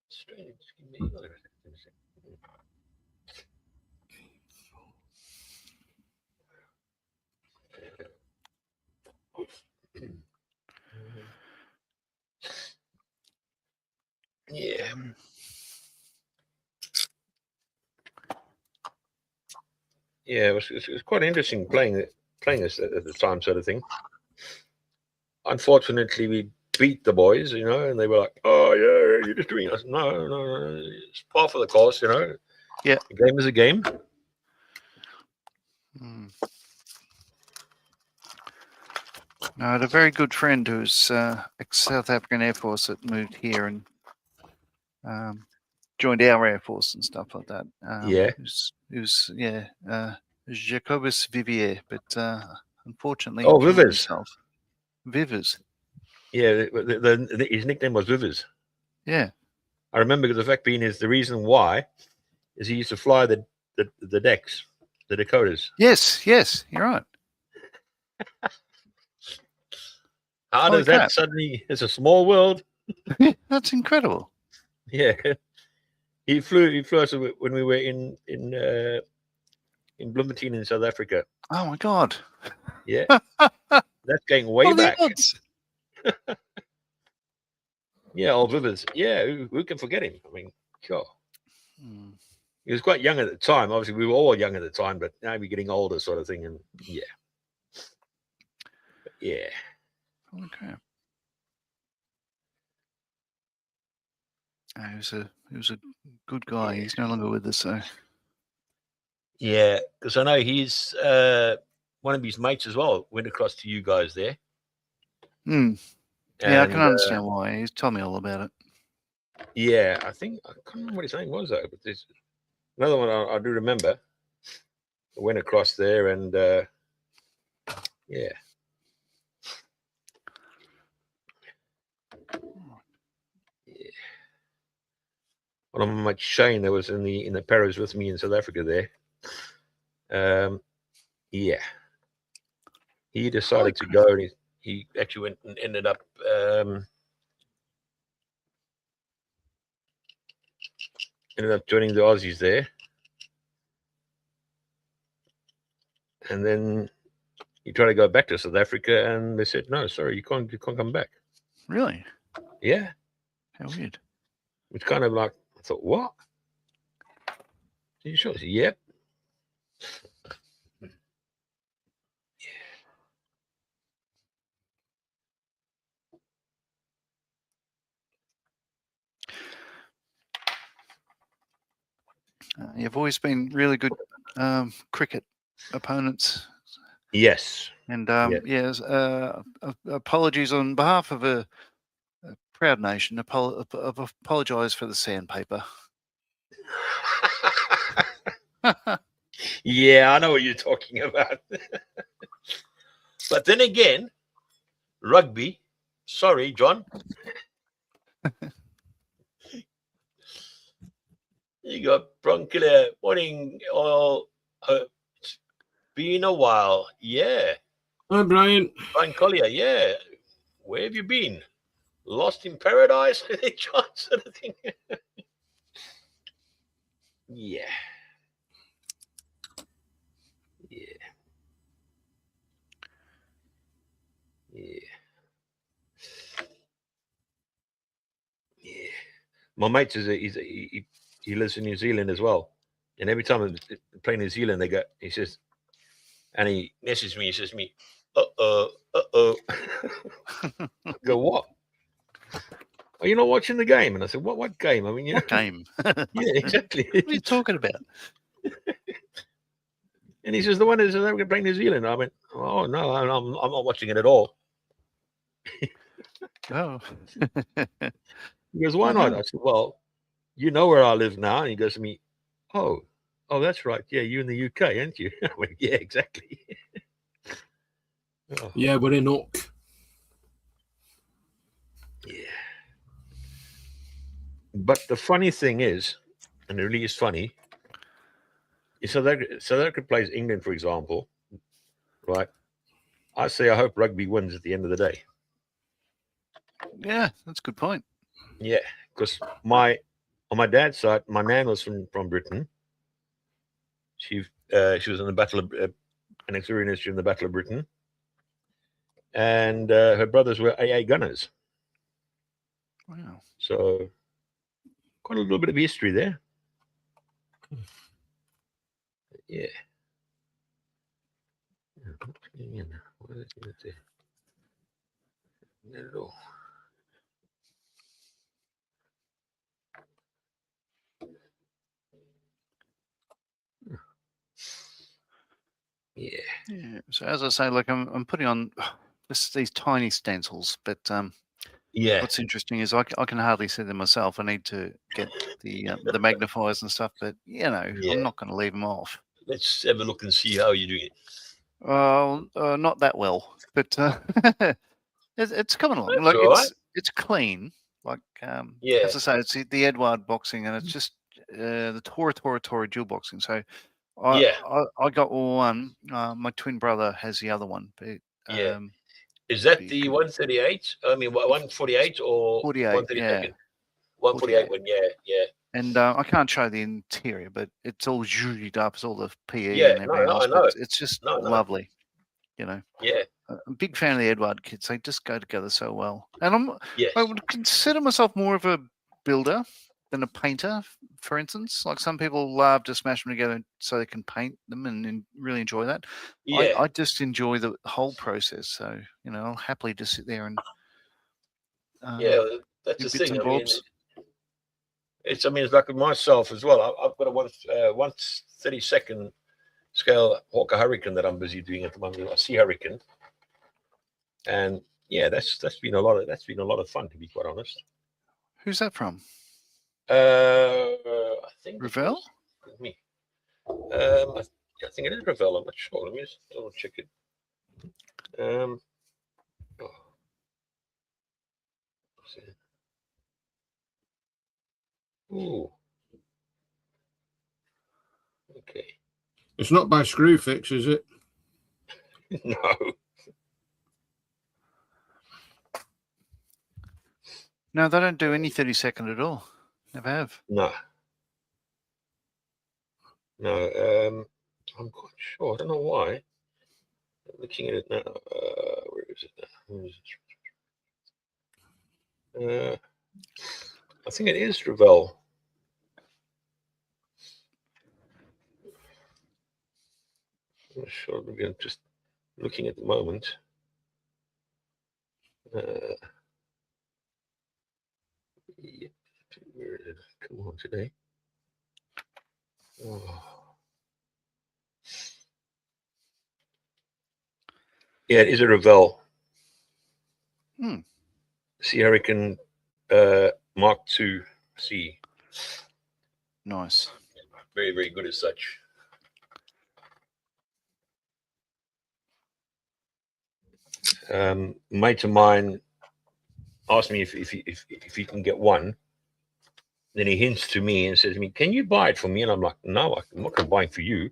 Strange. Give me another second. Yeah. Yeah, it was quite interesting playing this at the time, sort of thing. Unfortunately, we beat the boys, and they were like, "Oh yeah, you're just doing us." No, it's par for the course, Yeah. The game is a game. No, I had a very good friend who's ex-South African Air Force that moved here and joined our Air Force and stuff like that. It was Jacobus Vivier, but unfortunately, Oh, killed Vivers. himself. Vivers. Yeah, his nickname was Vivers. Yeah. I remember the fact being is the reason why is he used to fly the decks, the Dakotas. Yes, you're right. How does that suddenly? It's a small world. That's incredible. Yeah, he flew us when we were in Bloemfontein in South Africa. Oh my God! Yeah, that's going way back. Yeah, old Vivers. Yeah, who can forget him? I mean, sure. He was quite young at the time. Obviously, we were all young at the time, but now we're getting older, sort of thing. And yeah. Holy crap! He was a good guy. He's no longer with us, so. Yeah, because I know he's one of his mates as well went across to you guys there. Yeah, I can understand why. He's told me all about it. Yeah, I can't remember what his name was though, but there's another one I do remember. I went across there and yeah. One of my mate Shane that was in the Paris with me in South Africa there. Yeah. He decided to go and he actually went and ended up joining the Aussies there. And then He tried to go back to South Africa, and they said, "No, sorry, you can't come back." Really? Yeah, How weird. it's kind of like I thought, what? Are you sure? I said, yep. You've always been really good cricket opponents. Yes. And Yeah. yes, apologies on behalf of a proud nation. Apologise for the sandpaper. Yeah, I know what you're talking about. But then again, rugby. Sorry, John. You got Bronchilla. Morning. It's been a while. Yeah. Hi, Brian. Brian Collier. Yeah. Where have you been? Lost in paradise? John, sort of thing. Yeah. Yeah. Yeah. Yeah. My mate says he lives in New Zealand as well. And every time I play New Zealand, he says, and he messages me, he says to me, uh-oh. I go, what? Are you not watching the game? And I said, what game? I mean, what game? Yeah, exactly. What are you talking about? And he says, the one is they're going to play New Zealand. I went, oh, no, I'm not watching it at all. Oh. He goes, why not? I said, well, you know where I live now. And he goes to me, oh, that's right. Yeah, you're in the UK, aren't you? I went, yeah, exactly. Oh. Yeah, we're in Oak. Yeah. But the funny thing is, and it really is funny, is South Africa plays England, for example, right? I say I hope rugby wins at the end of the day. Yeah, that's a good point. Yeah, because on my dad's side, my nan was from Britain. She was in the Battle of an experienced during the Battle of Britain, and her brothers were AA gunners. Wow. So quite a little bit of history there. Yeah. Yeah. Yeah. So as I say, like I'm putting on these tiny stencils, but Yeah. what's interesting is I can hardly see them myself. I need to get the magnifiers and stuff, but I'm not going to leave them off. Let's have a look and see how you're doing it. Not that well, but it's coming along. That's Like all right. it's clean. Like Yeah. as I say, it's the Edward boxing, and it's just the Tora dual boxing. So I got one. My twin brother has the other one. But, yeah. Is that the 138? I mean, 148 or 48? 132? Yeah. 148 one. Yeah. And I can't show the interior, but it's all zhuzhed up. It's all the PE Yeah, and everything else. I know. But it's just lovely. Yeah. I'm a big fan of the Edward kits. They just go together so well. And Yes. I would consider myself more of a builder than a painter, for instance. Like some people love to smash them together so they can paint them and really enjoy that. Yeah. I just enjoy the whole process. So, I'll happily just sit there and that's the bits thing. and I mean, bobs. it's like with myself as well. I've got a 1/32 scale Hawker Hurricane that I'm busy doing at the moment. I see Hurricane, and yeah, that's been a lot of fun, to be quite honest. Who's that from? I think Ravel? Me. I think it is Ravel. I'm not sure. Let me just double check it. Ooh. Okay. It's not by Screwfix, is it? No. No, they don't do any 32nd at all. Never have. No. I'm quite sure. I don't know why. Looking at it now. Where is it now? Where is it? I think it is Revell. I'm not sure. Maybe I'm just looking at the moment. Yeah. Where is it? Come on today. Oh. Yeah, it is a Revell. Sierra Mark II C. Nice. Very, very good as such. Mate of mine asked me if he can get one. Then he hints to me and says to me, "Can you buy it for me?" And I'm like, "No, I'm not going to buy it for you."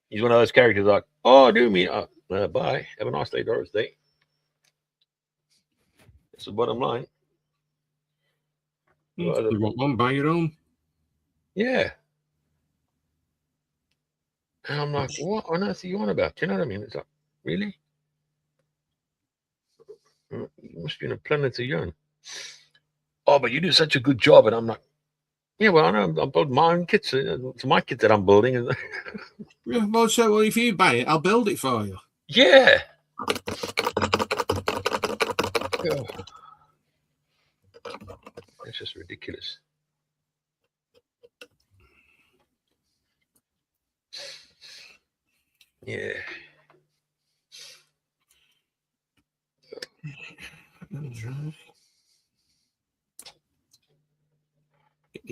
He's one of those characters like, "Oh, do me, bye. Have a nice day, Doris Day." That's the bottom line. You want one, buy your own. Yeah. And I'm like, what on earth are you on about? Do you know what I mean? It's like, really? You must be in a planet of your own. Oh, but you do such a good job. And I'm like, yeah, well, I know I'm building my own kits. It's my kit that I'm building. Yeah, well, if you buy it, I'll build it for you. Yeah. It's just ridiculous. Yeah.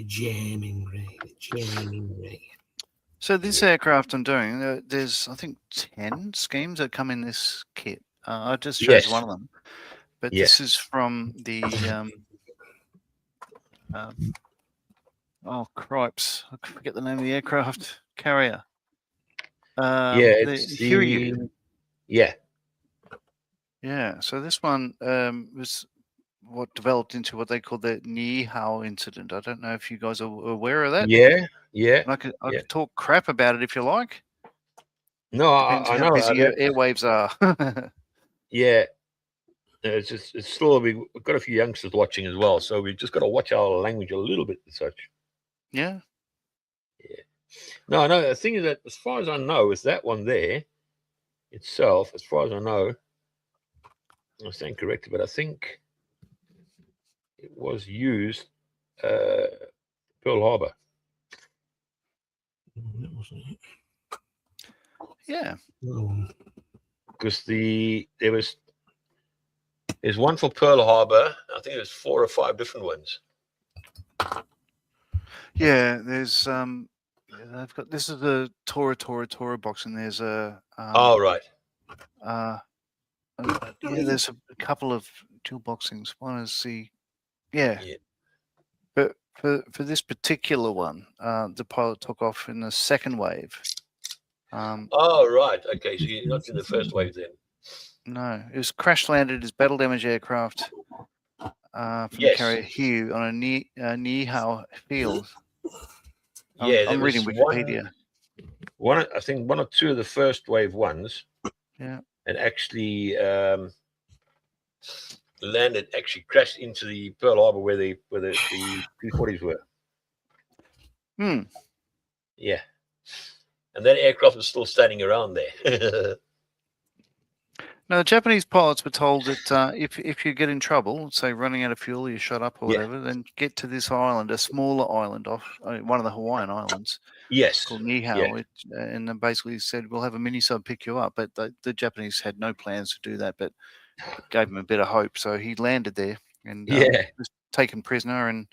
Jamming ray. So this aircraft I'm doing, there's I think 10 schemes that come in this kit. I just chose one of them, but this is from the cripes, I forget the name of the aircraft carrier. It's the yeah. So this one was what developed into what they call the Nihao incident. I don't know if you guys are aware of that. Yeah. And I could talk crap about it if you like. No, Depends I how know busy your airwaves are. Yeah. It's still, we've got a few youngsters watching as well, so we've just got to watch our language a little bit and such. Yeah. No, the thing is that as far as I know, is that one there itself, as far as I know, I stand corrected, but I think it was used Pearl Harbor. That wasn't it. Yeah. Because there's one for Pearl Harbor. I think there's 4 or 5 different ones. Yeah, there's they've got, this is the Tora box, and there's a right. Yeah, there's a couple of dual boxings. One is but for this particular one, the pilot took off in the second wave. Right. Okay, so you're not in the first wave then. No, it was crash landed as battle damage aircraft from the carrier Hugh on a Nihao field. I'm reading Wikipedia. I think 1 or 2 of the first wave ones. Yeah. And actually landed, crashed into the Pearl Harbor where the P-40s were. Yeah. And that aircraft was still standing around there. Now, the Japanese pilots were told that if you get in trouble, say running out of fuel, you're shot up or whatever, then get to this island, a smaller island off one of the Hawaiian islands. Yes. Called Nihao. And then basically said, we'll have a mini-sub pick you up. But the Japanese had no plans to do that, but gave him a bit of hope. So he landed there and was taken prisoner, and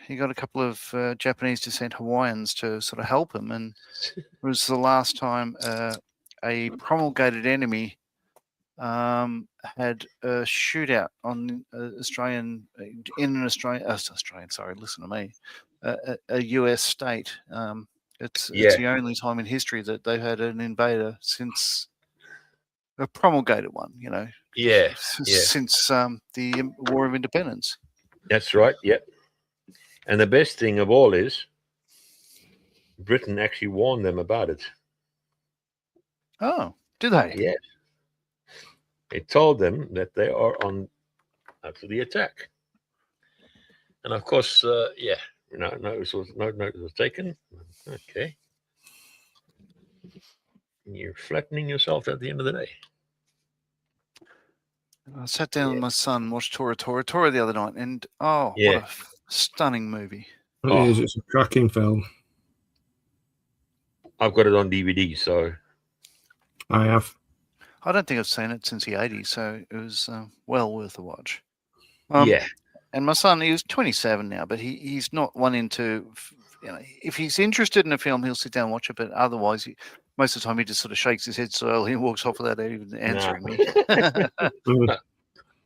he got a couple of Japanese descent Hawaiians to sort of help him. And it was the last time a promulgated enemy had a shootout on Australian. Sorry, listen to me. A US state. It's the only time in history that they've had an invader since a promulgated one. Since the War of Independence. That's right. Yep. And the best thing of all is Britain actually warned them about it. Oh, do they? Yes. It told them that they are on after the attack. And of course, yeah, no notice was taken. Okay. You're flattening yourself at the end of the day. I sat down with my son, watched Tora the other night, and what a stunning movie. It is. It's a cracking film. I've got it on DVD, so I have. I don't think I've seen it since the 80s, so it was well worth a watch. Yeah. And my son, he was 27 now, but he's not one into, if he's interested in a film, he'll sit down and watch it, but otherwise, most of the time, he just sort of shakes his head slowly and walks off without even answering me.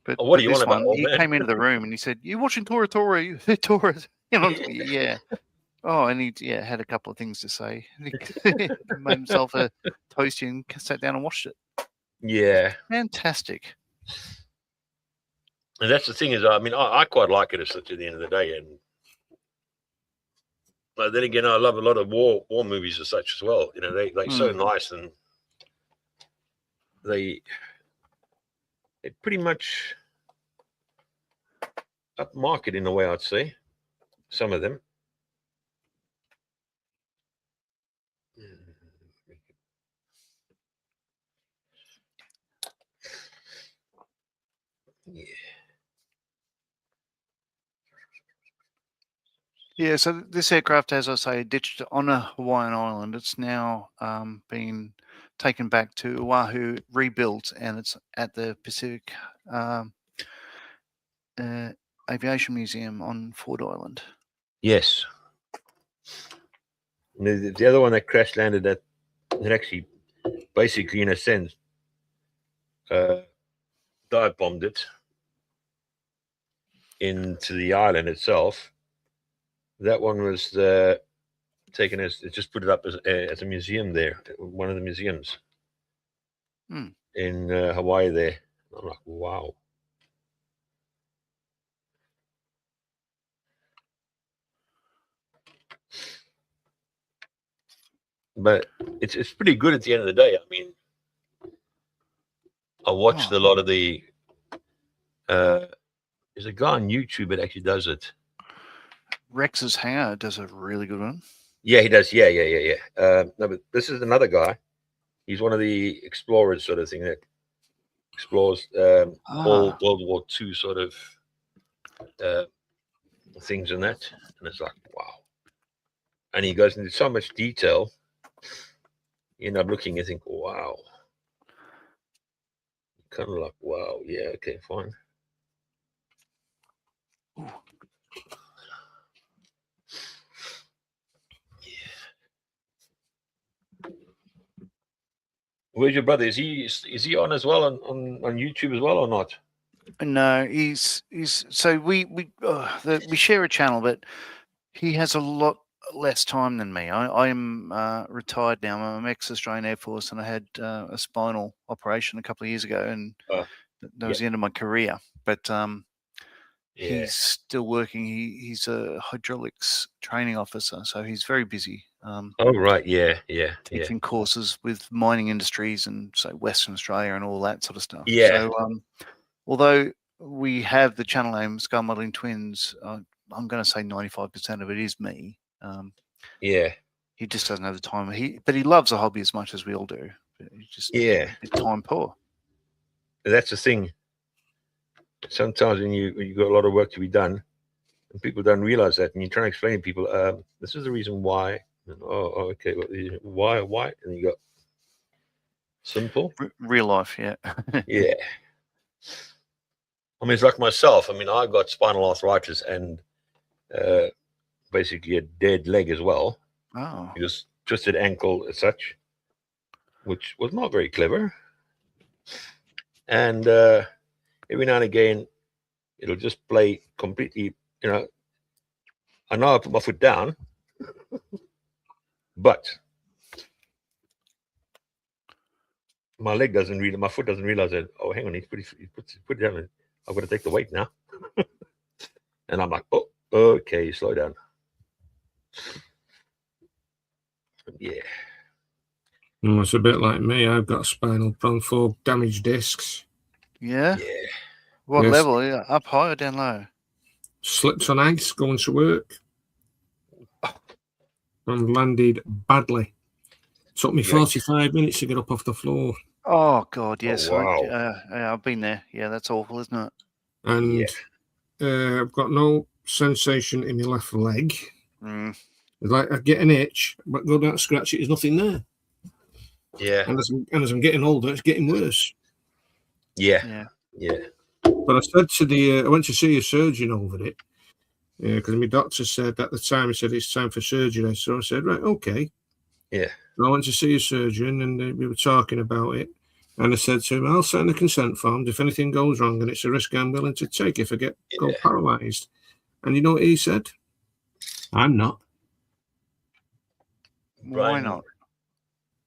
But what do you this want about one, he came into the room and he said, "You watching Tora? You know, yeah. Oh, and he had a couple of things to say. He made himself a toasty and sat down and watched it. Yeah. Fantastic. And that's the thing is, I mean, I quite like it as such at the end of the day. And but then again, I love a lot of war movies as such as well. You know, they're so nice, and they pretty much upmarket in a way, I'd say. Some of them. Yeah. Yeah, so this aircraft, as I say, ditched on a Hawaiian island. It's now been taken back to Oahu, rebuilt, and it's at the Pacific Aviation Museum on Ford Island. Yes. The other one that crash landed that actually, basically, in a sense, dive bombed it into the island itself. That one was taken as, just put it up as a museum there, one of the museums in Hawaii there. I'm like, wow. But it's pretty good at the end of the day. I mean, I watched a lot of the. There's a guy on YouTube that actually does it. Rex's Hangar does a really good one. Yeah, he does. Yeah. No, but this is another guy. He's one of the explorers, sort of thing, that explores all World War II sort of things and that. And it's like, wow. And he goes into so much detail. You end up looking and think, wow. Kind of like, wow, yeah, okay, fine. Ooh. Yeah. Where's your brother? Is he on as well on YouTube as well or not? No, he's so we share a channel, but he has a lot less time than me. I'm retired now. I'm ex-Australian Air Force, and I had a spinal operation a couple of years ago, and that was the end of my career. But he's still working. He's a hydraulics training officer, so he's very busy. Oh right, yeah. Teaching courses with mining industries and so Western Australia and all that sort of stuff. Yeah. So although we have the channel name Skull Modeling Twins, I'm going to say 95% of it is me. Yeah. He just doesn't have the time. But he loves the hobby as much as we all do. He's just a bit time poor. That's the thing. Sometimes when you got a lot of work to be done, and people don't realize that, and you're trying to explain to people, this is the reason why. And, okay, well, why? And you go simple. Real life, yeah. Yeah. I mean, it's like myself. I mean, I got spinal arthritis and basically a dead leg as well. Oh. Just twisted ankle as such, which was not very clever. And every now and again, it'll just play completely, I know I put my foot down, but my leg doesn't realize, my foot doesn't realize that, oh, hang on, he put it down. I've got to take the weight now. And I'm like, oh, okay, slow down. Yeah. It's a bit like me. I've got a spinal problem, 4 damaged discs. Yeah. Yeah. What Yes. level? Yeah, up high or down low? Slipped on ice going to work and landed badly. Took me Yikes. 45 minutes to get up off the floor. Oh God, yes. wow. Yeah, I've been there. Yeah, that's awful, isn't it? And I've got no sensation in my left leg. Mm. It's like I get an itch, but go down to scratch it, there's nothing there. Yeah. And as I'm getting older, it's getting worse. Yeah. But I said to I went to see a surgeon over it, because my doctor said at the time, he said it's time for surgery. So I said, right, okay. Yeah. So I went to see a surgeon, and we were talking about it. And I said to him, I'll sign the consent forms if anything goes wrong, and it's a risk I'm willing to take if I go paralysed. And you know what he said? I'm not. Why not?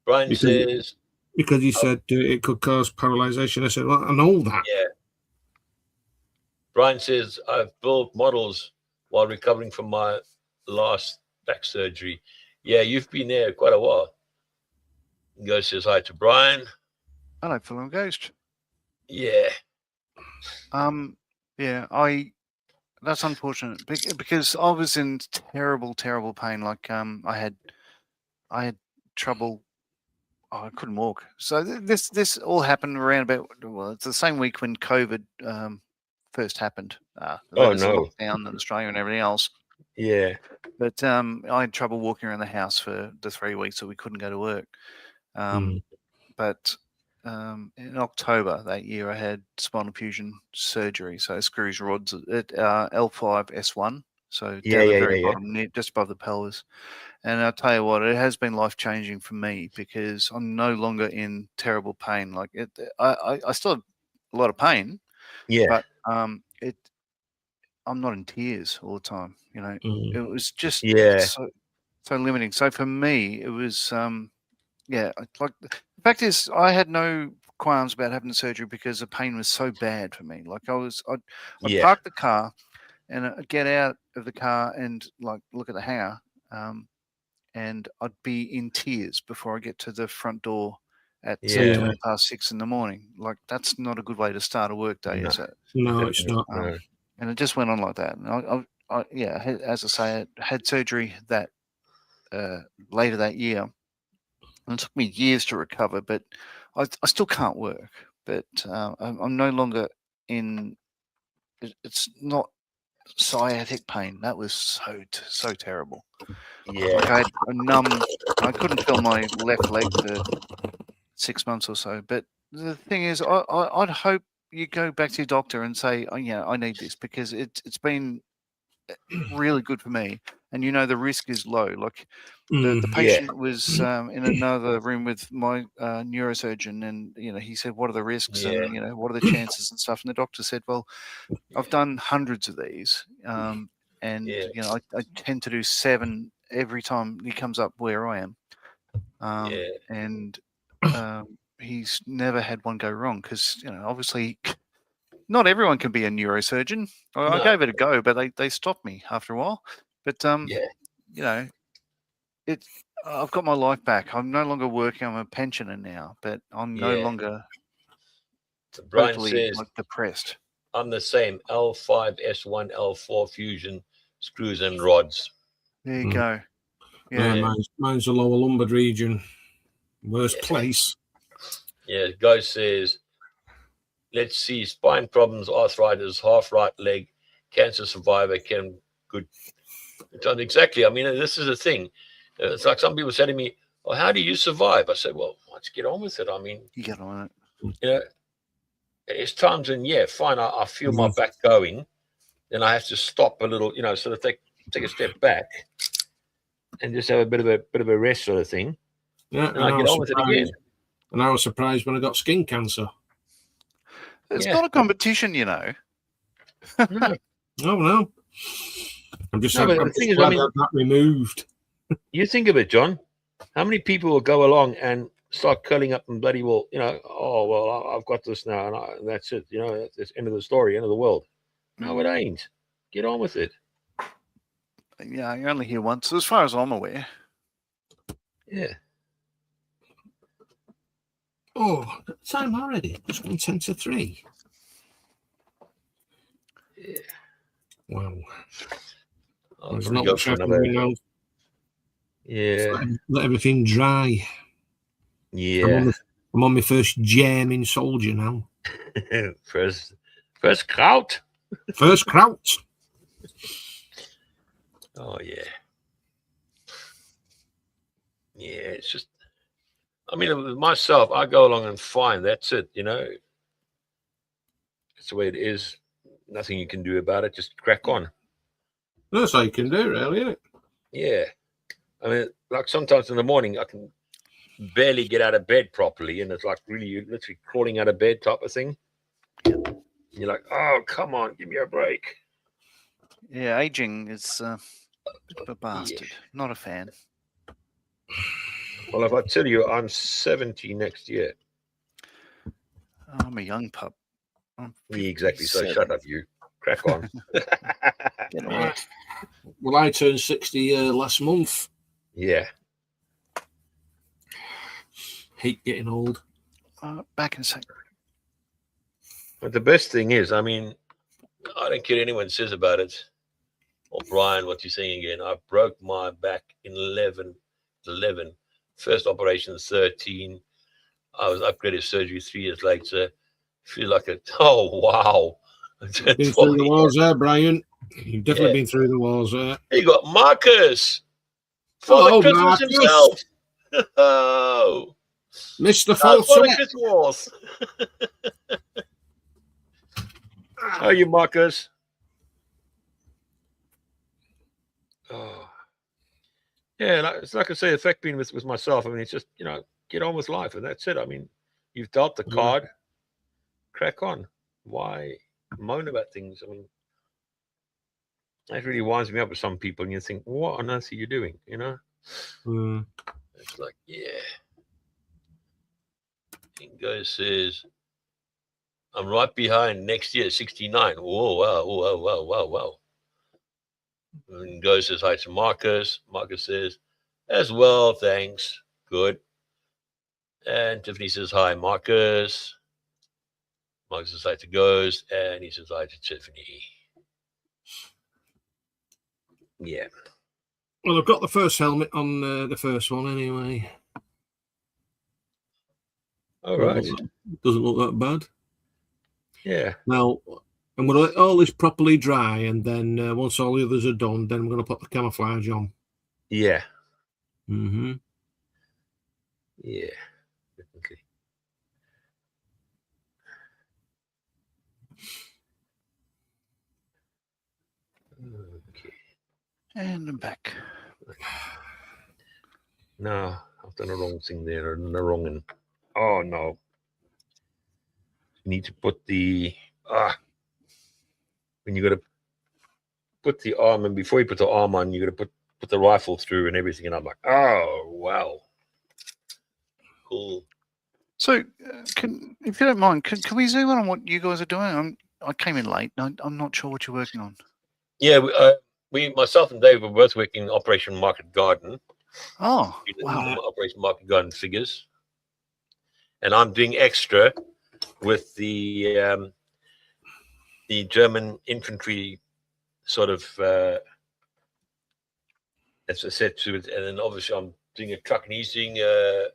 Brian says... Because he said it could cause paralysation. I said, well, I know that. Yeah. Brian says, I've built models while recovering from my last back surgery. Yeah, you've been there quite a while. Go says hi to Brian. Hello, Film Ghost. Yeah. Yeah, that's unfortunate because I was in terrible pain. Like, I had trouble. Oh, I couldn't walk. So this all happened around about, well, it's the same week when COVID first happened. There was a lockdown in Australia and everything else. Yeah. But I had trouble walking around the house for the 3 weeks that we couldn't go to work. But in October that year, I had spinal fusion surgery. So screws rods at L5S1. So down the very bottom, just above the pelvis. And I'll tell you what, it has been life-changing for me because I'm no longer in terrible pain. Like I still have a lot of pain. Yeah. But I'm not in tears all the time. You know, it was just so limiting. So for me, it was like the fact is, I had no qualms about having the surgery because the pain was so bad for me. Like I'd park the car and I'd get out of the car and like look at the hangar, and I'd be in tears before I get to the front door at 6:20 in the morning. Like that's not a good way to start a work day, is it? No, it's not. And it just went on like that. And as I say, I had surgery that later that year. And it took me years to recover, but I still can't work. But I'm no longer in. It's not sciatic pain. That was so terrible. Yeah. Like I had a numb. I couldn't feel my left leg for 6 months or so. But the thing is, I'd hope you go back to your doctor and say, oh, yeah, I need this because it's been really good for me. And the risk is low. Like the patient was in another room with my neurosurgeon, and he said, "What are the risks and what are the chances and stuff?" And the doctor said, "Well, I've done hundreds of these, and I tend to do 7 every time he comes up where I am, and he's never had one go wrong because obviously." Not everyone can be a neurosurgeon. I gave it a go, but they stopped me after a while. But I've got my life back. I'm no longer working. I'm a pensioner now, but I'm no longer totally depressed. I'm the same. L5S1, L4 fusion screws and rods. There you go. Yeah, mine's the lower lumbar region. Worst place. Yeah, Go says, let's see, spine problems, arthritis, half right leg, cancer survivor, good. Exactly. I mean, this is the thing. It's like some people say to me, "Oh, how do you survive?" I said, "Well, let's get on with it." I mean, you get on it. It's times when, fine, I feel my back going, then I have to stop a little, sort of take a step back and just have a bit of a rest sort of thing. Yeah, and I get on with it again. And I was surprised when I got skin cancer. It's not a competition, No. Oh, no. I'm just glad that removed. You think of it, John. How many people will go along and start curling up and bloody well, oh, well, I've got this now, and that's it. It's end of the story, end of the world. No, it ain't. Get on with it. Yeah, you're only here once, as far as I'm aware. Yeah. Oh, time already. It's 1:10 to 3. Yeah. Wow. I'll There's probably not go much for I can another. do now. Yeah. Let everything dry. Yeah. I'm on my first jamming soldier now. first kraut. First kraut. Oh yeah. Yeah, it's just, I mean, with myself, I go along and fine. That's it, you know. It's the way it is. Nothing you can do about it. Just crack on. That's all you can do, really, isn't it? Yeah. I mean, like sometimes in the morning, I can barely get out of bed properly, and it's like really, you're literally crawling out of bed type of thing. And you're like, oh, come on, give me a break. Yeah, aging is a bit of a bastard. Not a fan. Well, if I tell you I'm 70 next year. Oh, I'm a young pup. I'm Yeah, exactly. So 57. shut up, you. Crack on. Get away. Well, I turned 60 last month. Yeah. Hate getting old. Back in a sec. But the best thing is, I mean, I don't care what anyone says about it. Or Brian, what you're saying again. I broke my back in 11. First operation 13. I was upgraded surgery 3 years later. Feel like a, oh, wow. You've been through the wars there, Brian. You've definitely Yeah. been through the wars there. You got Marcus. Father Hello, Christmas Marcus. himself. Oh. Mr. Father Falsett. Christmas. How are you, Marcus? Oh. Yeah, it's like I say, effect being with myself. I mean, it's just, you know, get on with life, and that's it. I mean, you've dealt the card, crack on. Why moan about things? I mean, that really winds me up with some people, and you think, what on earth are you doing? You know? It's like, yeah. Ingo says, I'm right behind next year, 69. Whoa, wow, whoa, wow, wow, wow. And Ingo says hi to Marcus. Marcus says, as well, thanks. Good. And Tiffany says hi, Marcus. Marcus says hi to Ghost, and he says hi to Tiffany. Yeah. Well, I've got the first helmet on the first one anyway. All right. Doesn't look that bad. Yeah. Now, I'm going to let all this properly dry, and then once all the others are done, then I'm going to put the camouflage on. Yeah. Mm-hmm. Yeah. Definitely. Okay. And I'm back. No, I've done a wrong thing there, or the wrong one. Oh no. You need to put the when you got to put the arm, and before you put the arm on, you got to put the rifle through and everything. And I'm like, oh wow, cool. So, if you don't mind, can we zoom in on what you guys are doing? I came in late. I'm not sure what you're working on. Yeah, myself and Dave were both working Operation Market Garden. Oh, wow. Operation Market Garden figures, and I'm doing extra with the German infantry sort of as I said to it, and then obviously I'm doing a truck, and he's doing a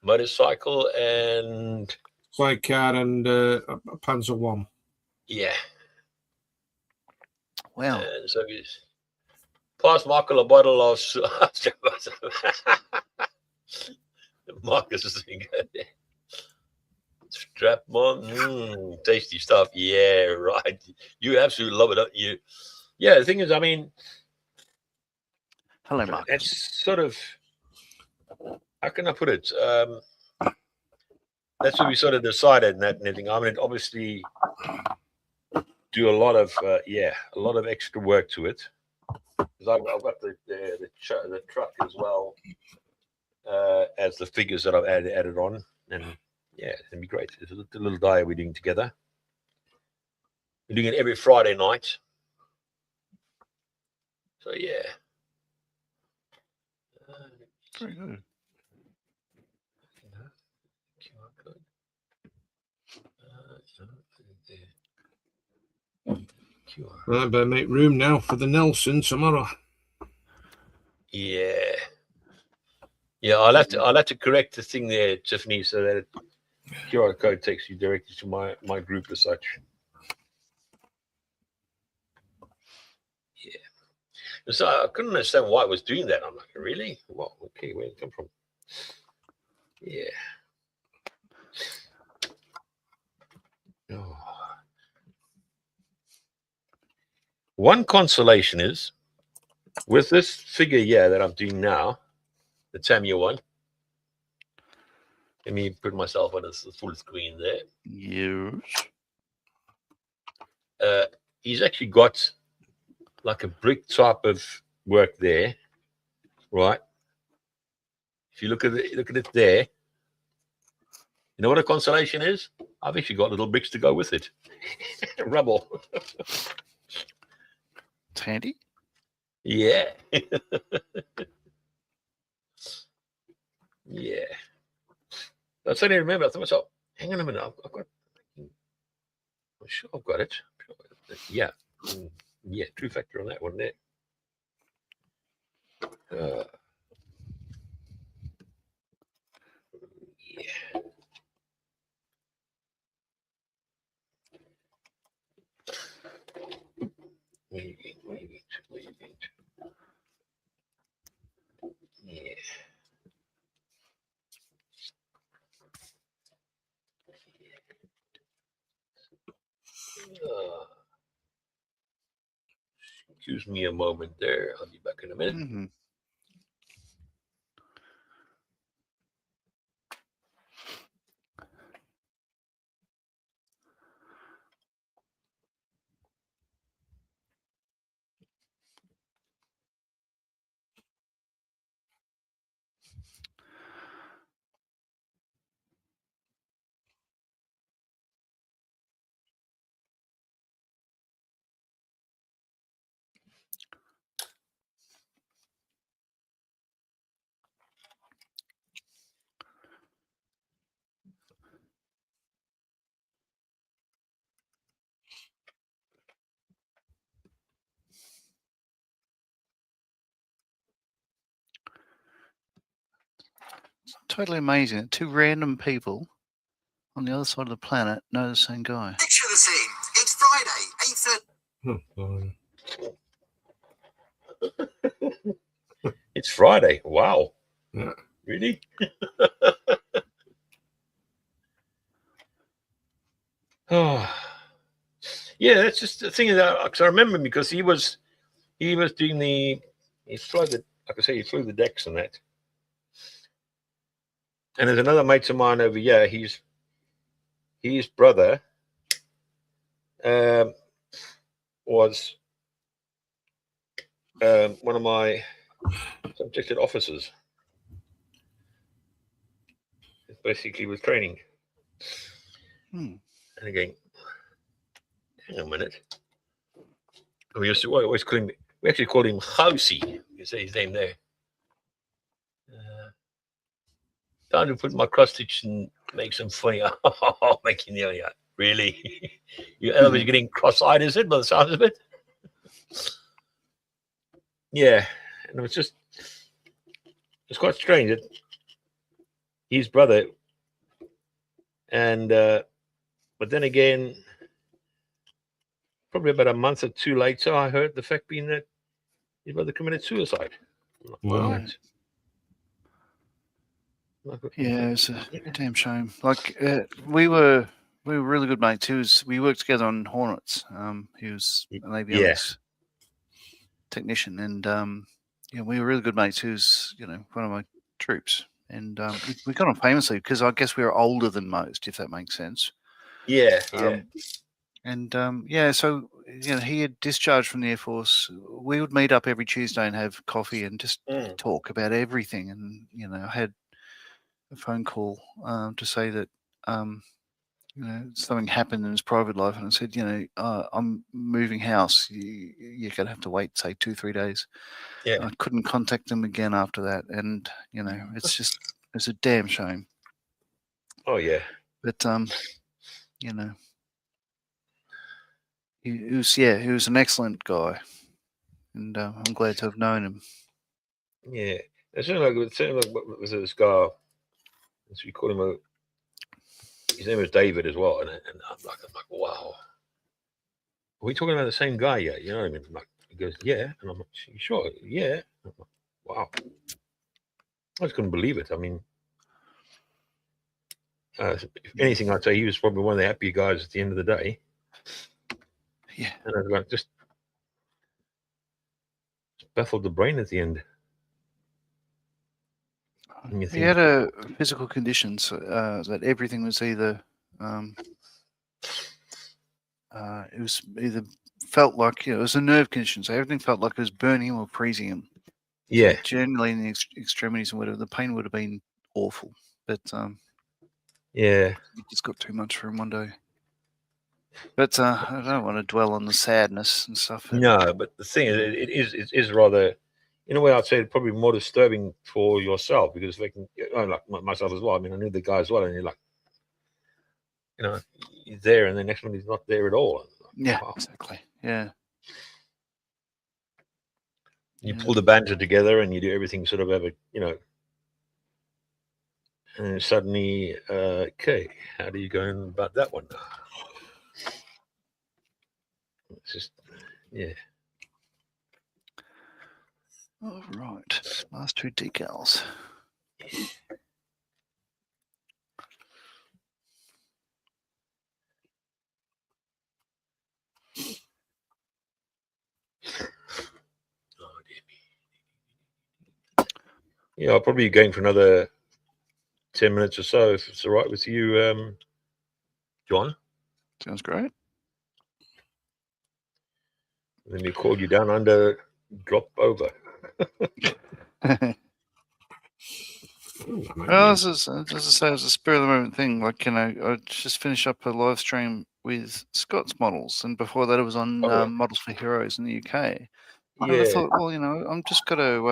motorcycle and Sidecar and a Panzer One. Yeah. Wow. And so he's passed Michael a bottle of Marcus is good. Strap on, tasty stuff. Yeah, right. You absolutely love it, don't you? Yeah, the thing is, I mean, hello, Marcus. It's sort of, how can I put it? That's what we sort of decided and that and everything. I mean, obviously, do a lot of extra work to it because I've got the truck as well as the figures that I've added on, and yeah, it's gonna be great. It's a little diary we're doing together. We're doing it every Friday night. So yeah. Very good. I better make room now for the Nelson tomorrow. Yeah. Yeah, I'll have to correct the thing there, Tiffany, so that QR code takes you directly to my group as such. Yeah. So I couldn't understand why it was doing that. I'm like, really? Well, okay, where did it come from? Yeah. Oh. One consolation is with this figure here that I'm doing now, the Tamiya one. Let me put myself on a full screen there. Yes. He's actually got like a brick type of work there, right? If you look at it there, you know what a consolation is? I've actually got little bricks to go with it. Rubble. It's handy. Yeah. Yeah. I suddenly remember, I thought to myself, hang on a minute, I've got, I'm sure I've got it. Yeah. Yeah, true factor on that one there. Yeah. Wait. Yeah. Excuse me a moment there. I'll be back in a minute. Mm-hmm. Totally amazing that two random people on the other side of the planet know the same guy. Picture the scene. It's Friday, 8:30. It's Friday. Wow. Yeah. Really? Oh. Yeah, that's just the thing that because I remember him because he was doing he flew the, like I say, he flew the decks and that. And there's another mate of mine over here. His brother was one of my subjected officers. Basically, was training. And again, hang on a minute. We used to always call him. We actually called him Josie. You say his name there. Time to put my cross stitch and make some funny. Making the really. You're getting cross-eyed, is it? By the sounds of it. Yeah, and it's quite strange that his brother, and but then again, probably about a month or two later, I heard the fact being that his brother committed suicide. Wow. Yeah, it's a damn shame. Like we were really good mates. We worked together on Hornets. He was an avionics technician, and we were really good mates. He was, one of my troops, and we got on famously because I guess we were older than most, if that makes sense. Yeah. So he had discharged from the Air Force. We would meet up every Tuesday and have coffee and just talk about everything. And I had a phone call to say that something happened in his private life, and I said, I'm moving house. You're gonna have to wait, say 2-3 days. Yeah. I couldn't contact him again after that, and it's a damn shame. Oh yeah. But he was an excellent guy, and I'm glad to have known him. Yeah, it sounded like what was this guy? We call him his name was David as well, and I'm like, wow, are we talking about the same guy yet? You know what I mean? Like, he goes, yeah, and I'm like, you sure? Yeah. I'm like, wow, I just couldn't believe it. I mean, if anything, I'd say he was probably one of the happier guys at the end of the day. Yeah, and I was like, just baffled the brain at the end. he had a physical conditions that everything was either it was either felt like it was a nerve condition, so everything felt like it was burning him or freezing him. Yeah. So generally, in the extremities and whatever, the pain would have been awful, but yeah, it just got too much for him one day. But I don't want to dwell on the sadness and stuff. No, but the thing is, it is rather, in a way, I'd say probably more disturbing for yourself, because they can, like myself as well. I mean, I knew the guy as well, and you're like, he's there, and the next one he's not there at all. Yeah, exactly. Yeah. You pull the banter together, and you do everything sort of and suddenly, okay, how do you go about that one? It's just, yeah. All right, last two decals. Oh, dear me. Yeah, I'll probably be going for another 10 minutes or so, if it's all right with you, John. Sounds great. Let me call you down under, drop over. Well, as I say, it's a spur of the moment thing. Like, I just finished up a live stream with Scott's models, and before that, it was on Models for Heroes in the UK. And I thought, well, I've just got a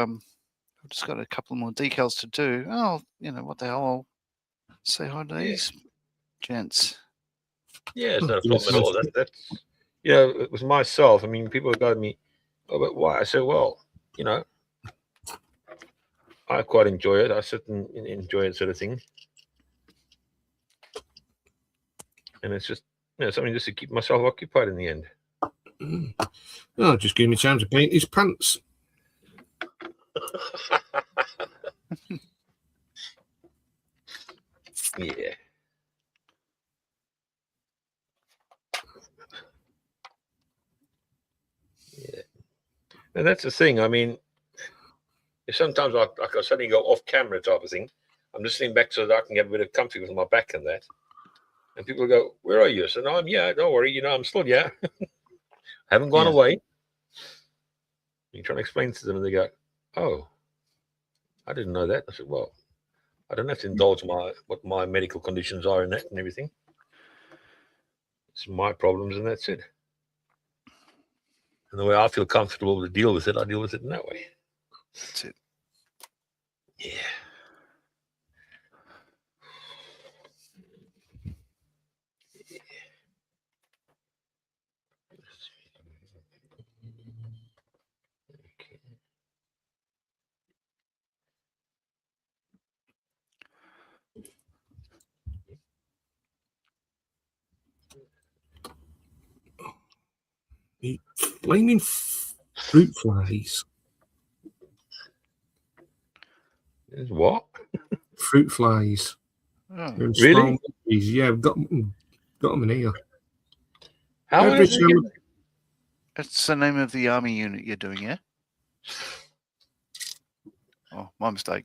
couple more decals to do. Oh, what the hell? I'll say hi to these gents. Yeah, it's not a problem at all. That's it was myself. I mean, people go to me, oh, but why? I said, well, I quite enjoy it. I sit and enjoy it, sort of thing. And it's just, something just to keep myself occupied in the end. Oh, just give me time to paint his pants. Yeah. Yeah. And that's the thing. I mean, if sometimes I suddenly go off camera type of thing, I'm just sitting back so that I can get a bit of comfy with my back and that. And people go, where are you? I said, no, I'm here. Don't worry. I'm still here. Haven't gone away. You trying to explain to them, and they go, oh, I didn't know that. I said, well, I don't have to indulge what my medical conditions are in that and everything. It's my problems, and that's it. And the way I feel comfortable to deal with it, I deal with it in that way. That's it. Yeah. Flaming fruit flies. There's what? Fruit flies. Oh, really? Yeah, I've got them in here. How Every is it? that's the name of the army unit you're doing, yeah? Oh, my mistake.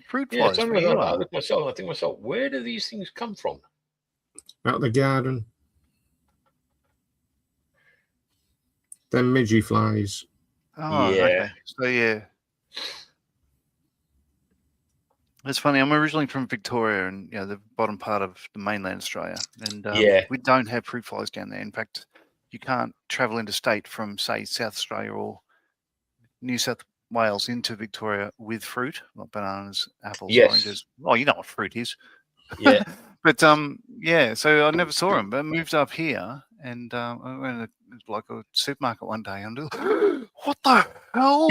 Fruit flies. Sometimes I look at myself and I think to myself, where do these things come from? Out the garden. Then midgie flies. Oh, Yeah. okay. So yeah. It's funny. I'm originally from Victoria, and the bottom part of the mainland Australia, and we don't have fruit flies down there. In fact, you can't travel interstate from, say, South Australia or New South Wales into Victoria with fruit, like bananas, apples, oranges. Oh, you know what fruit is. Yeah. But Yeah, so I never saw him, but I moved up here, and I went to like a supermarket one day, and what the hell?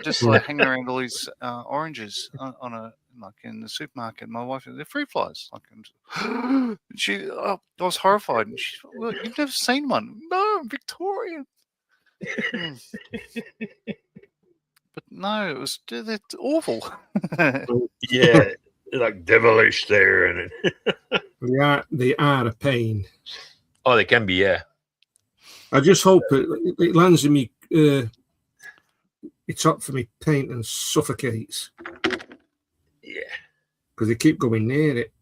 Just like hanging around all these oranges on a like in the supermarket. My wife, they're fruit flies. Like, and I was horrified. And she, well, you've never seen one? No, I'm Victorian. But no, it's awful. Yeah, like devilish there, and They are a pain. oh, they can be. Yeah. I just hope it lands in me. It's up for me paint and suffocates. Yeah. Because they keep going near it.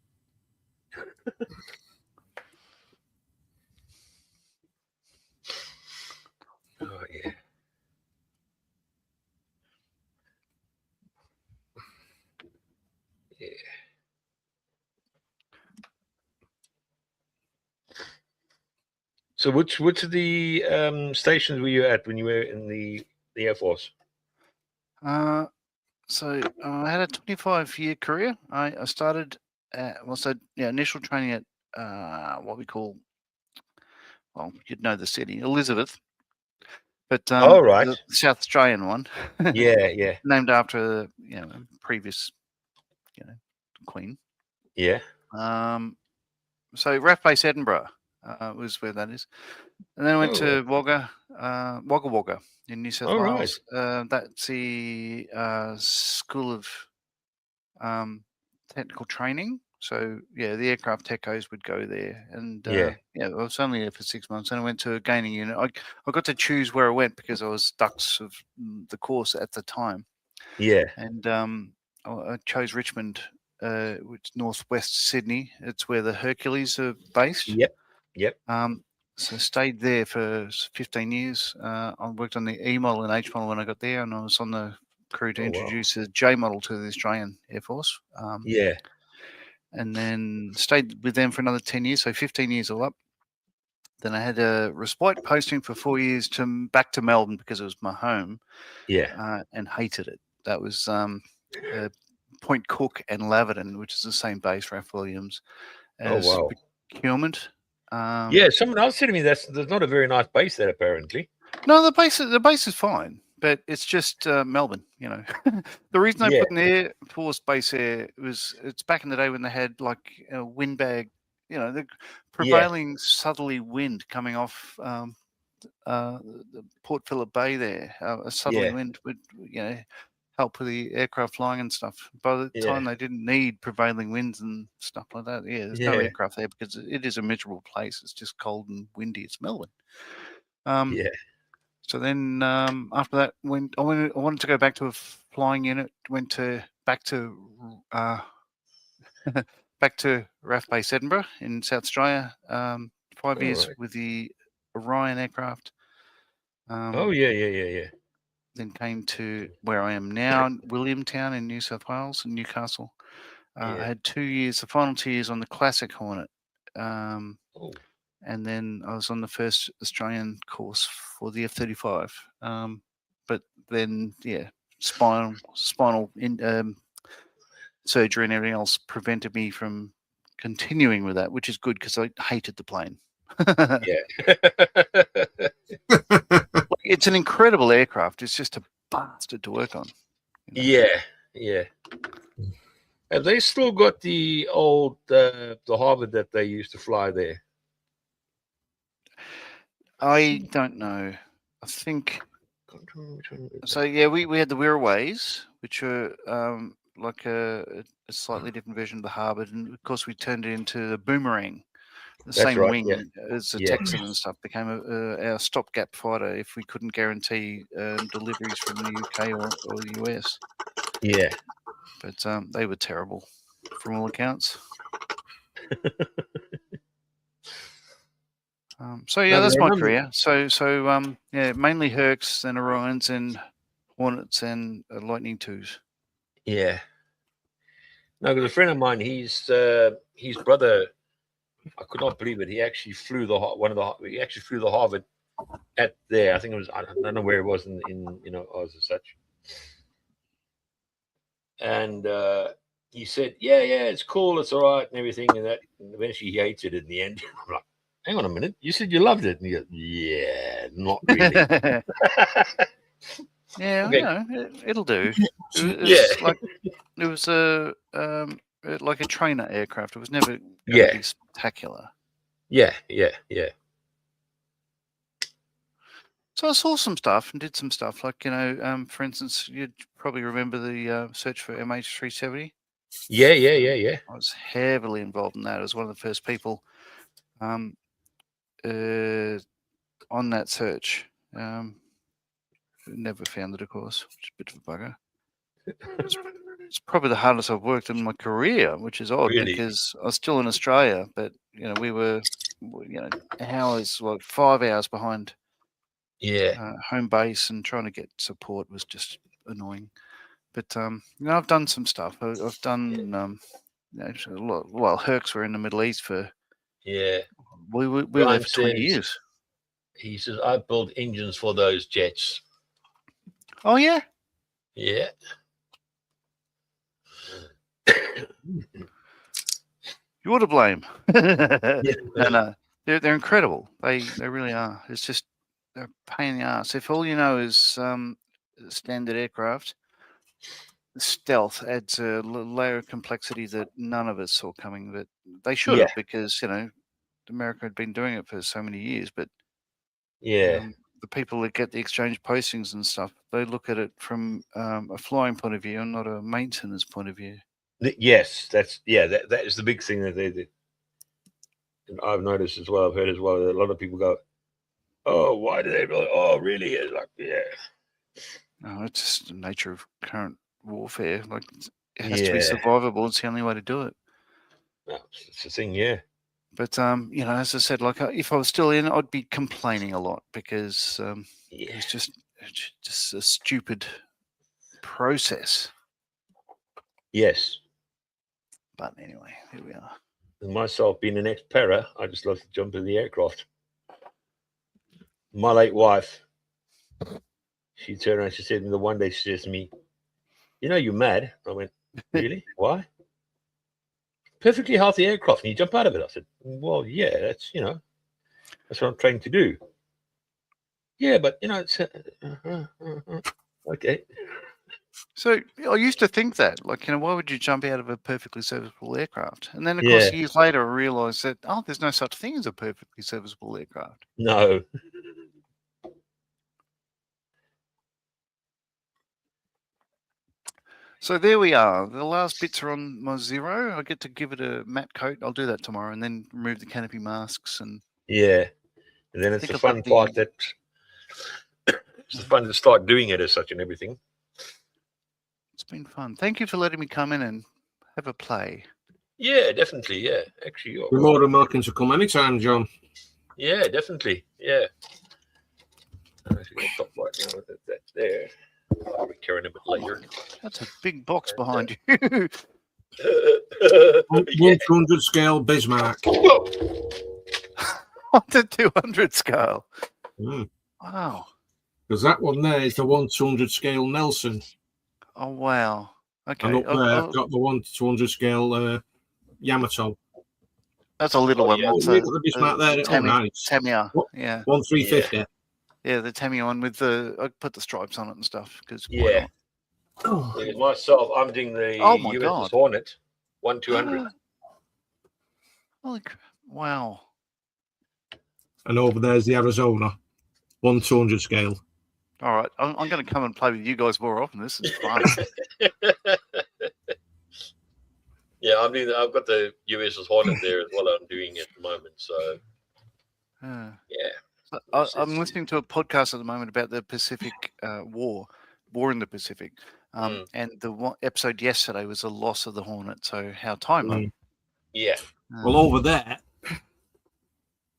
Oh yeah. Yeah. So which of the stations were you at when you were in the Air Force? So I had a 25-year career. I started initial training at what we call, well, you'd know the city, Elizabeth, but Oh, right. the South Australian one, Yeah, yeah, named after previous queen. yeah. So RAF Base Edinburgh was where that is, and then I went to Wagga Wagga in New South All right. Wales. That's the School of Technical Training. So yeah, the aircraft techos would go there, and Yeah. I was only there for 6 months, and I went to a gaining unit. I got to choose where I went because I was dux of the course at the time, Yeah. and I chose Richmond, which is northwest Sydney. It's where the Hercules are based. Yep. Yep. So I stayed there for 15 years. I worked on the E model and H model when I got there, and I was on the crew to introduce the J model to the Australian Air Force. Yeah. And then stayed with them for another 10 years, so 15 years all up. Then I had a respite posting for 4 years back to Melbourne because it was my home. Yeah. And hated it. That was Point Cook and Laverton, which is the same base, RAF Williams, as procurement. Yeah, someone else said to me there's not a very nice base there apparently. No, the base is fine, but it's just Melbourne. The reason I put an Air Force base there was it's back in the day when they had like a windbag, the prevailing southerly wind coming off the Port Phillip Bay there. A southerly wind would help with the aircraft flying and stuff. By the time they didn't need prevailing winds and stuff like that, there's no aircraft there because it is a miserable place. It's just cold and windy. It's Melbourne. So then after that, when I wanted to go back to a flying unit, went back to RAF Base Edinburgh in South Australia. 5 years with the Orion aircraft. Then came to where I am now, Williamtown in New South Wales, in Newcastle. I had 2 years, the final 2 years on the Classic Hornet. And then I was on the first Australian course for the F-35. But then, spinal surgery and everything else prevented me from continuing with that, which is good because I hated the plane. It's an incredible aircraft. It's just a bastard to work on. Yeah. Have they still got the old the Harvard that they used to fly there? I don't know. I think so. Yeah, we had the Wirraways, which are like a slightly different version of the Harvard, and of course we turned it into the Boomerang. The same wing as the Texan and stuff became our stopgap fighter if we couldn't guarantee deliveries from the UK or the US. Yeah. But they were terrible from all accounts. That's my career. So mainly Hercs, then Orions, and Hornets, and Lightning IIs. Yeah. No, because a friend of mine, his brother, I could not believe it. He actually flew the Harvard at there. I think it was, I don't know where it was in Oz as such. And he said, yeah, it's cool, it's all right, and everything, and that. And eventually, he hates it in the end. I'm like, hang on a minute, you said you loved it, and he goes, yeah, not really. Yeah, Okay. you know, it'll do. It was Yeah. like it was like a trainer aircraft. It was never going Yeah. to be spectacular. Yeah. So I saw some stuff and did some stuff. Like, you know, for instance, you'd probably remember the search for MH370. Yeah. I was heavily involved in that. I was one of the first people on that search. Never found it, of course, which is a bit of a bugger. It's probably the hardest I've worked in my career, which is odd Really? because I was still in Australia, but you know, we were, you know, hours, like 5 hours behind Yeah. home base, and trying to get support was just annoying. But you know, I've done some stuff. I've done, you know, a lot. Well, Hercs were in the Middle East for. Yeah. We were there Ryan for 20 says- years. He says, I built engines for those jets. Oh yeah. Yeah. You're to blame. Yeah. No, they're incredible. They really are. It's just they're a pain in the ass. If all you know is standard aircraft, stealth adds a layer of complexity that none of us saw coming. But they should have, because you know America had been doing it for so many years. But Yeah. the people that get the exchange postings and stuff, they look at it from a flying point of view and not a maintenance point of view. Yes, that is the big thing that they did. And I've noticed as well, I've heard as well, that a lot of people go, oh, why do they really? Oh, really? It's like, yeah. No, it's just the nature of current warfare. Like, it has to be survivable. It's the only way to do it. No, it's the thing, yeah. But you know, as I said, like if I was still in, I'd be complaining a lot because it was just a stupid process. Yes. But anyway, here we are. And myself being an ex-para, I just love to jump in the aircraft. My late wife, she turned around, she said to me, the one day she says to me, you know, you're mad. I went, really? Why? Perfectly healthy aircraft, and you jump out of it. I said, well, yeah, that's, you know, that's what I'm trying to do. Yeah, but, you know, it's okay. So I used to think that, like, you know, why would you jump out of a perfectly serviceable aircraft? And then, of course, years later, I realized that, oh, there's no such thing as a perfectly serviceable aircraft. No. So there we are. The last bits are on my Zero. I get to give it a matte coat. I'll do that tomorrow, and then remove the canopy masks. And yeah, and then it's the fun part that it's the fun to start doing it as such and everything. It's been fun. Thank you for letting me come in and have a play. Yeah, definitely. Yeah, actually, you're more than welcome to come anytime, John. Yeah, definitely. Yeah. I'm actually going to stop right now with that there. I'll be carrying a bit later. That's a big box behind you. 100 scale Bismarck. On the 200 scale. Mm. Wow. Because that one there is the 100 scale Nelson. Oh, wow. Okay. And up there, I've got the 200 scale Yamato. That's a little one. Yeah, That's the Bismarck there. Nice. Tamiya. Yeah. 1350. Yeah, the Tamiya one with I put the stripes on it and stuff. Because yeah. Myself, I'm doing the USS Hornet 1200. Holy crap. Wow. And over there's the Arizona 100 scale. All right, I'm going to come and play with you guys more often. This is fun. Yeah, I've got the USS Hornet there as well. I'm doing at the moment, so yeah. I'm listening to a podcast at the moment about the Pacific war in the Pacific, and the episode yesterday was the loss of the Hornet. So how timely. Yeah. Well, over there,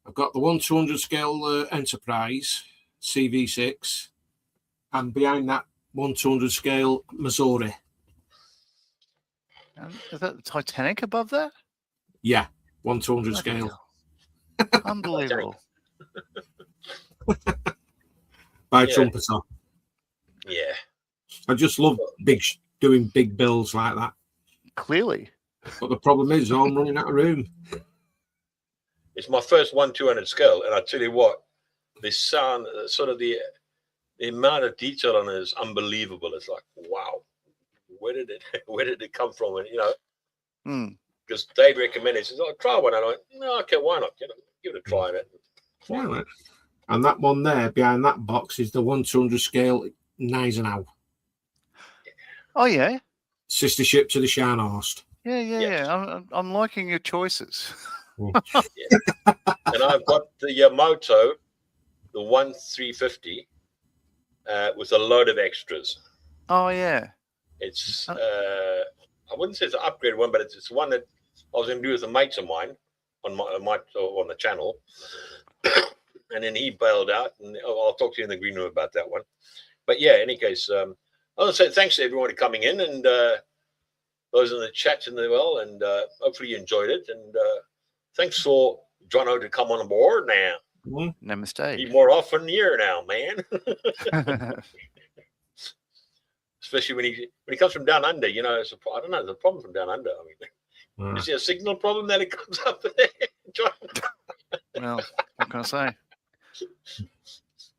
I've got the 100 scale Enterprise CV6, and behind that 100 scale Missouri. Is that the Titanic above that? Yeah, 100 scale. Unbelievable. By Trumpeter. Yeah. I just love doing big builds like that. Clearly. But the problem is, I'm running out of room. It's my first 1/200 scale, and I tell you what, the sound, sort of the amount of detail on it is unbelievable. It's like, wow, where did it come from? And because Dave recommended, he says, "Oh, try one." And I went, "No, okay, why not? Give it a try." Yeah, and that one there behind that box is the 1/200 scale Gneisenau. Oh yeah. Sister ship to the Scharnhorst. Yeah. Yes. I'm liking your choices. Yeah. And I've got the Yamato, the 1350, with a load of extras. Oh yeah. It's I wouldn't say it's an upgrade one, but it's one that I was going to do with a mate of mine on the channel, and then he bailed out, and I'll talk to you in the green room about that one. But yeah, in any case, I want to say thanks to everyone coming in, and those in the chat and and hopefully you enjoyed it, and thanks for Jono to come on board now. No mistake. Be more often here now, man. Especially when he comes from down under, I don't know, there's a problem from down under. I mean, is there a signal problem that it comes up there? Well, what can I say?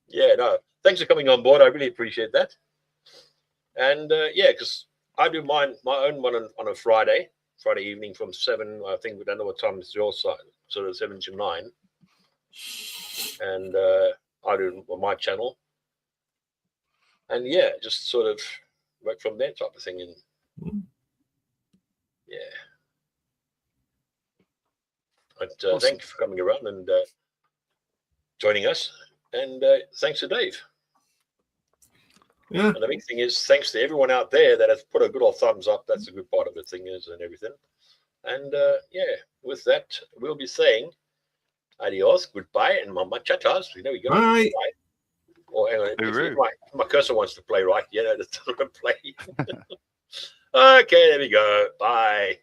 Yeah, no. Thanks for coming on board. I really appreciate that. And yeah, because I do my own one on a Friday evening from 7. I think we don't know what time it's your side, sort of 7 to 9. And I do it on my channel. And yeah, just sort of work from there type of thing. And yeah. But Awesome. Thank you for coming around and joining us. And thanks to Dave. Yeah. And the big thing is thanks to everyone out there that has put a good old thumbs up. That's a good part of the thing is and everything. And yeah, with that, we'll be saying adios, goodbye, and mama chatas. There we go. Bye. Or hang on, if my cursor wants to play right. Yeah, that's not going to play. Okay, there we go. Bye.